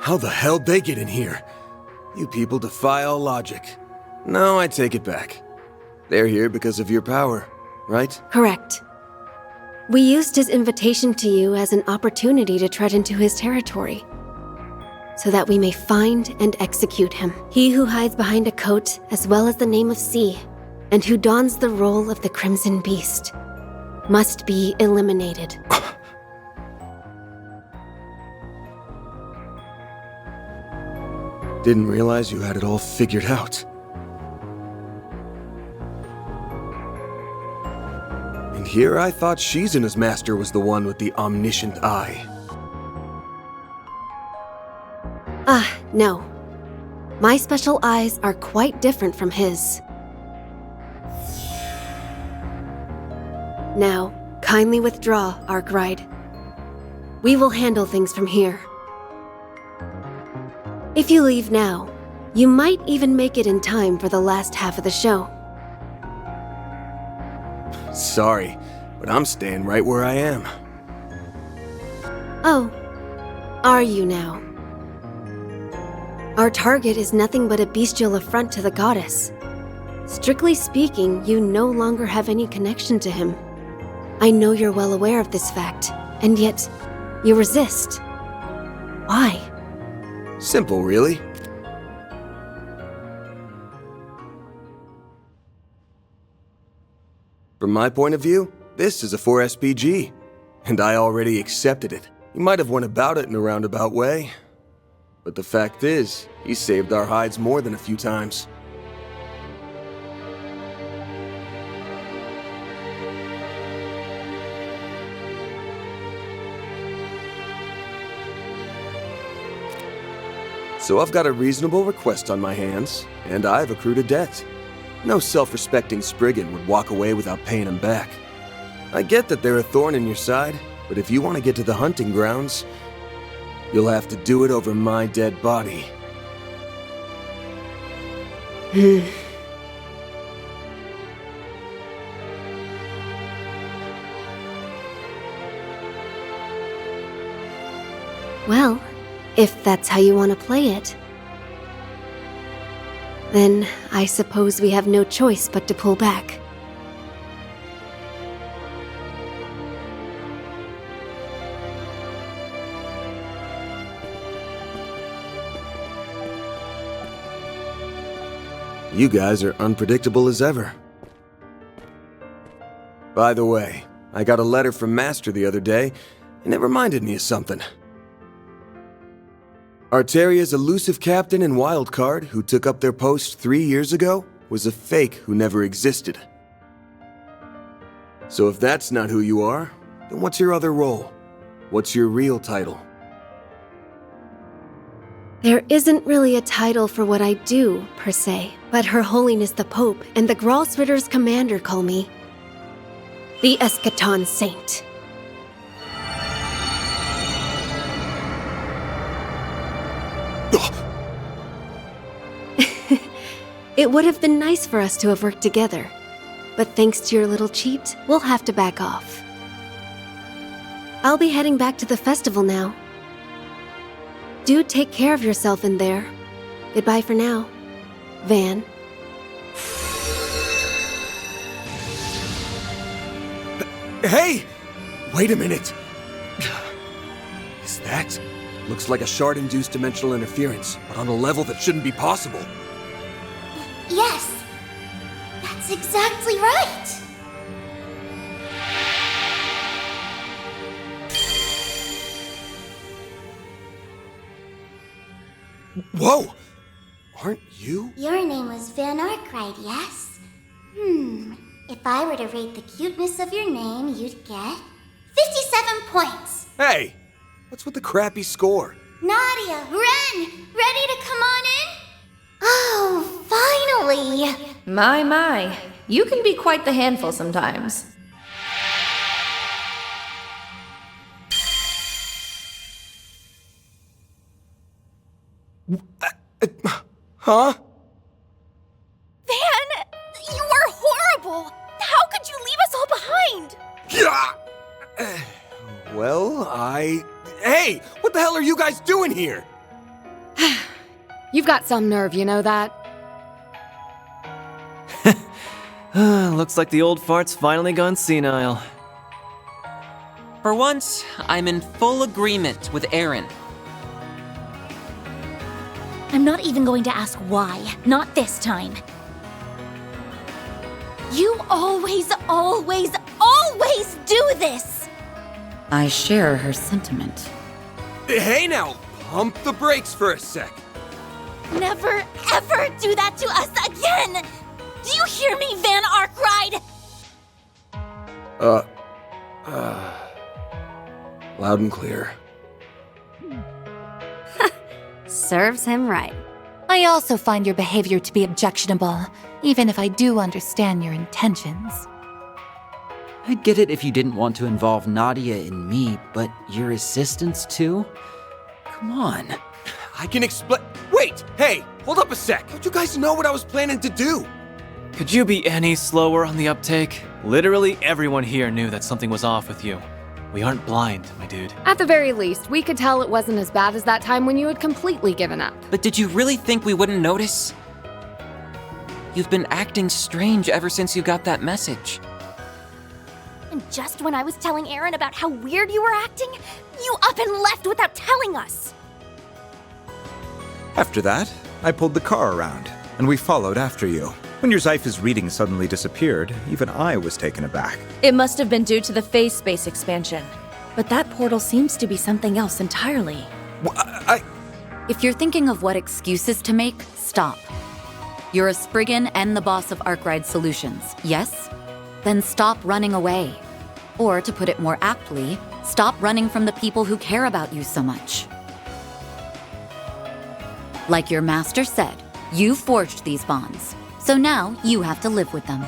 Speaker 17: How the hell'd they get in here? You people defy all logic. No, I take it back. They're here because of your power, right?
Speaker 18: Correct. We used his invitation to you as an opportunity to tread into his territory, so that we may find and execute him. He who hides behind a coat as well as the name of C, and who dons the role of the Crimson Beast, must be eliminated.
Speaker 17: Didn't realize you had it all figured out. And here I thought Shizuna's master was the one with the omniscient eye.
Speaker 18: No. My special eyes are quite different from his. Now, kindly withdraw, Arkwright. We will handle things from here. If you leave now, you might even make it in time for the last half of the show.
Speaker 17: Sorry, but I'm staying right where I am.
Speaker 18: Oh, are you now? Our target is nothing but a bestial affront to the goddess. Strictly speaking, you no longer have any connection to him. I know you're well aware of this fact, and yet, you resist. Why?
Speaker 17: Simple, really. From my point of view, this is a 4SPG, and I already accepted it. You might have went about it in a roundabout way, but the fact is, he saved our hides more than a few times. So I've got a reasonable request on my hands, and I've accrued a debt. No self-respecting Spriggan would walk away without paying him back. I get that they're a thorn in your side, but if you want to get to the hunting grounds, you'll have to do it over my dead body.
Speaker 18: Well, if that's how you want to play it, then I suppose we have no choice but to pull back.
Speaker 17: You guys are unpredictable as ever. By the way, I got a letter from Master the other day, and it reminded me of something. Arteria's elusive captain and wildcard, who took up their post 3 years ago, was a fake who never existed. So if that's not who you are, then what's your other role? What's your real title?
Speaker 18: There isn't really a title for what I do, per se, but Her Holiness the Pope and the Gralsritter's commander call me the Eschaton Saint. It would have been nice for us to have worked together, but thanks to your little cheat, we'll have to back off. I'll be heading back to the festival now. Do take care of yourself in there. Goodbye for now, Van.
Speaker 17: Hey! Wait a minute! Is that? Looks like a shard-induced dimensional interference, but on a level that shouldn't be possible.
Speaker 1: Yes! That's exactly right!
Speaker 17: Whoa! Aren't you?
Speaker 1: Your name was Van Arkwright, yes? If I were to rate the cuteness of your name, you'd get 57 points.
Speaker 17: Hey! What's with the crappy score?
Speaker 1: Nadia, Ren, ready to come on in? Oh, finally!
Speaker 19: My. You can be quite the handful sometimes.
Speaker 17: Huh?
Speaker 16: Van! You are horrible! How could you leave us all behind?
Speaker 17: Yeah. Well, Hey! What the hell are you guys doing here?
Speaker 20: You've got some nerve, you know that?
Speaker 12: Looks like the old fart's finally gone senile.
Speaker 4: For once, I'm in full agreement with Aaron.
Speaker 16: I'm not even going to ask why. Not this time. You always do this!
Speaker 19: I share her sentiment.
Speaker 17: Hey now! Pump the brakes for a sec.
Speaker 16: Never, ever do that to us again! Do you hear me, Van Arkwright?
Speaker 17: Loud and clear.
Speaker 21: Serves him right. I also find your behavior to be objectionable, even if I do understand your intentions.
Speaker 22: I'd get it if you didn't want to involve Nadia in me, but your assistants too? Come on.
Speaker 17: I can explain. Wait! Hey! Hold up a sec! Don't you guys know what I was planning to do?
Speaker 23: Could you be any slower on the uptake? Literally everyone here knew that something was off with you. We aren't blind, my dude.
Speaker 20: At the very least, we could tell it wasn't as bad as that time when you had completely given up.
Speaker 4: But did you really think we wouldn't notice? You've been acting strange ever since you got that message.
Speaker 16: And just when I was telling Aaron about how weird you were acting, you up and left without telling us.
Speaker 24: After that, I pulled the car around, and we followed after you. When your Zyphus reading suddenly disappeared, even I was taken aback.
Speaker 19: It must have been due to the phase space expansion. But that portal seems to be something else entirely.
Speaker 21: If you're thinking of what excuses to make, stop. You're a Spriggan and the boss of Arkwright Solutions, yes? Then stop running away. Or, to put it more aptly, stop running from the people who care about you so much. Like your master said, you forged these bonds. So now you have to live with them.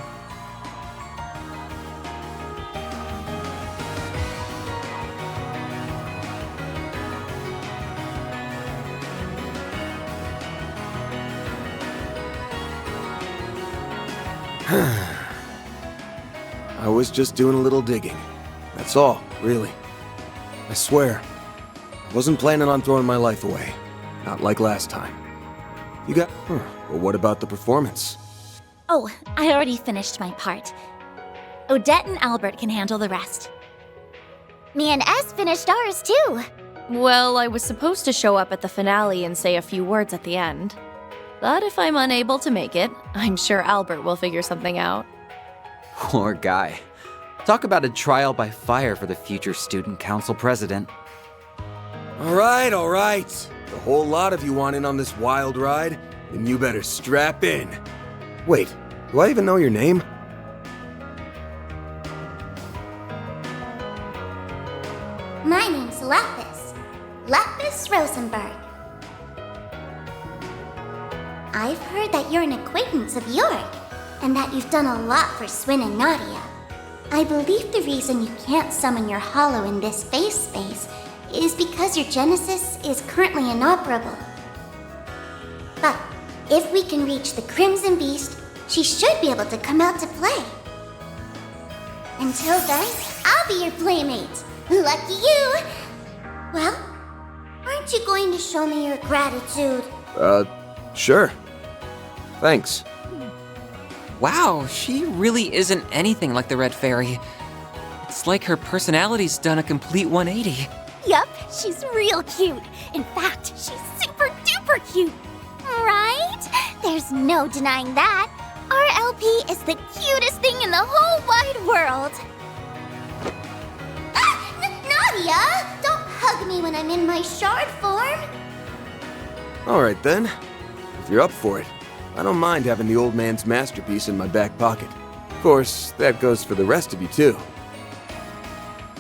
Speaker 17: I was just doing a little digging. That's all, really. I swear. I wasn't planning on throwing my life away. Not like last time. You got... Well, what about the performance?
Speaker 16: Oh, I already finished my part. Odette and Albert can handle the rest. Me and S finished ours, too.
Speaker 19: Well, I was supposed to show up at the finale and say a few words at the end. But if I'm unable to make it, I'm sure Albert will figure something out.
Speaker 22: Poor guy. Talk about a trial by fire for the future student council president.
Speaker 17: All right. The whole lot of you want in on this wild ride, then you better strap in. Wait, do I even know your name?
Speaker 1: My name's Lapis. Lapis Rosenberg. I've heard that you're an acquaintance of Yorick, and that you've done a lot for Swin and Nadia. I believe the reason you can't summon your hollow in this phase space is because your Genesis is currently inoperable. But if we can reach the Crimson Beast, she should be able to come out to play. Until then, I'll be your playmate. Lucky you! Well, aren't you going to show me your gratitude?
Speaker 17: Sure. Thanks.
Speaker 12: Wow, she really isn't anything like the Red Fairy. It's like her personality's done a complete 180.
Speaker 16: Yup, she's real cute. In fact, she's super duper cute. Right? There's no denying that. Our LP is the cutest thing in the whole wide world.
Speaker 1: Nadia! Don't hug me when I'm in my shard form!
Speaker 17: Alright then. If you're up for it, I don't mind having the old man's masterpiece in my back pocket. Of course, that goes for the rest of you too.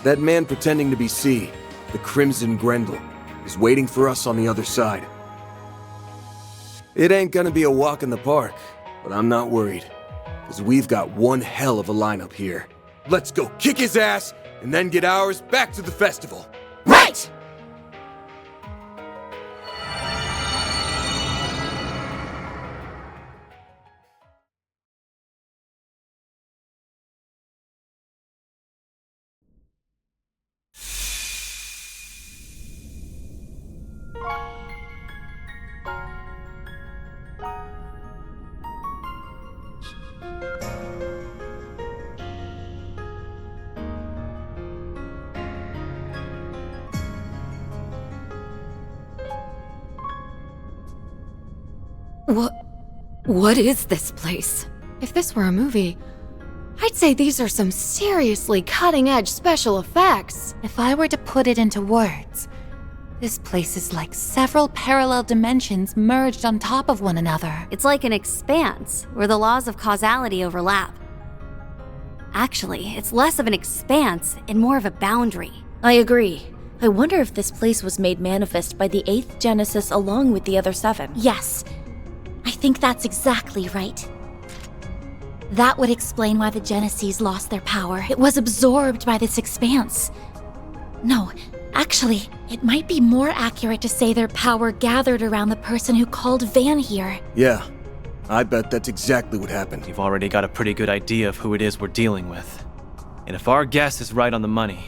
Speaker 17: That man pretending to be C, the Crimson Grendel, is waiting for us on the other side. It ain't gonna be a walk in the park, but I'm not worried, because we've got one hell of a lineup here. Let's go kick his ass, and then get ours back to the festival.
Speaker 16: Right!
Speaker 20: What is this place? If this were a movie, I'd say these are some seriously cutting-edge special effects.
Speaker 5: If I were to put it into words, this place is like several parallel dimensions merged on top of one another.
Speaker 9: It's like an expanse, where the laws of causality overlap. Actually, it's less of an expanse and more of a boundary.
Speaker 19: I agree. I wonder if this place was made manifest by the 8th Genesis along with the other 7.
Speaker 16: Yes. I think that's exactly right. That would explain why the Genesis lost their power. It was absorbed by this expanse. No, actually, it might be more accurate to say their power gathered around the person who called Van here.
Speaker 17: Yeah, I bet that's exactly what happened.
Speaker 23: You've already got a pretty good idea of who it is we're dealing with. And if our guess is right on the money,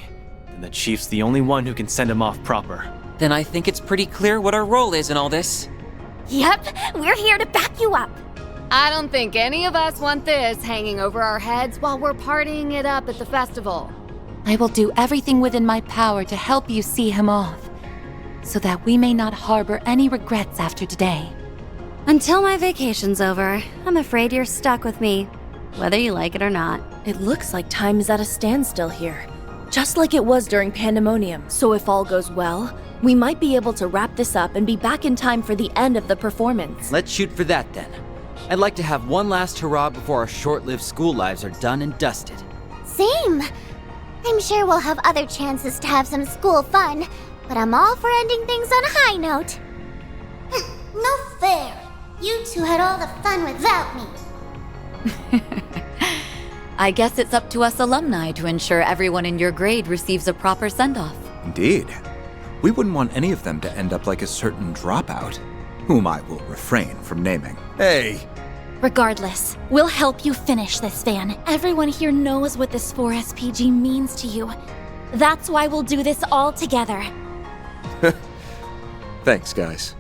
Speaker 23: then the Chief's the only one who can send him off proper.
Speaker 12: Then I think it's pretty clear what our role is in all this.
Speaker 16: Yep, we're here to back you up.
Speaker 20: I don't think any of us want this hanging over our heads while we're partying it up at the festival.
Speaker 5: I will do everything within my power to help you see him off, so that we may not harbor any regrets after today.
Speaker 9: Until my vacation's over, I'm afraid you're stuck with me, whether you like it or not.
Speaker 19: It looks like time is at a standstill here, just like it was during Pandemonium. So if all goes well, we might be able to wrap this up and be back in time for the end of the performance.
Speaker 22: Let's shoot for that then. I'd like to have one last hurrah before our short-lived school lives are done and dusted.
Speaker 1: Same. I'm sure we'll have other chances to have some school fun, but I'm all for ending things on a high note. No fair. You two had all the fun without me.
Speaker 21: I guess it's up to us alumni to ensure everyone in your grade receives a proper send-off.
Speaker 24: Indeed. We wouldn't want any of them to end up like a certain dropout, whom I will refrain from naming.
Speaker 17: Hey!
Speaker 16: Regardless, we'll help you finish this, Van. Everyone here knows what this 4SPG means to you. That's why we'll do this all together.
Speaker 17: Thanks, guys.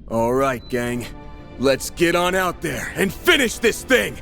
Speaker 17: All right, gang. Let's get on out there and finish this thing!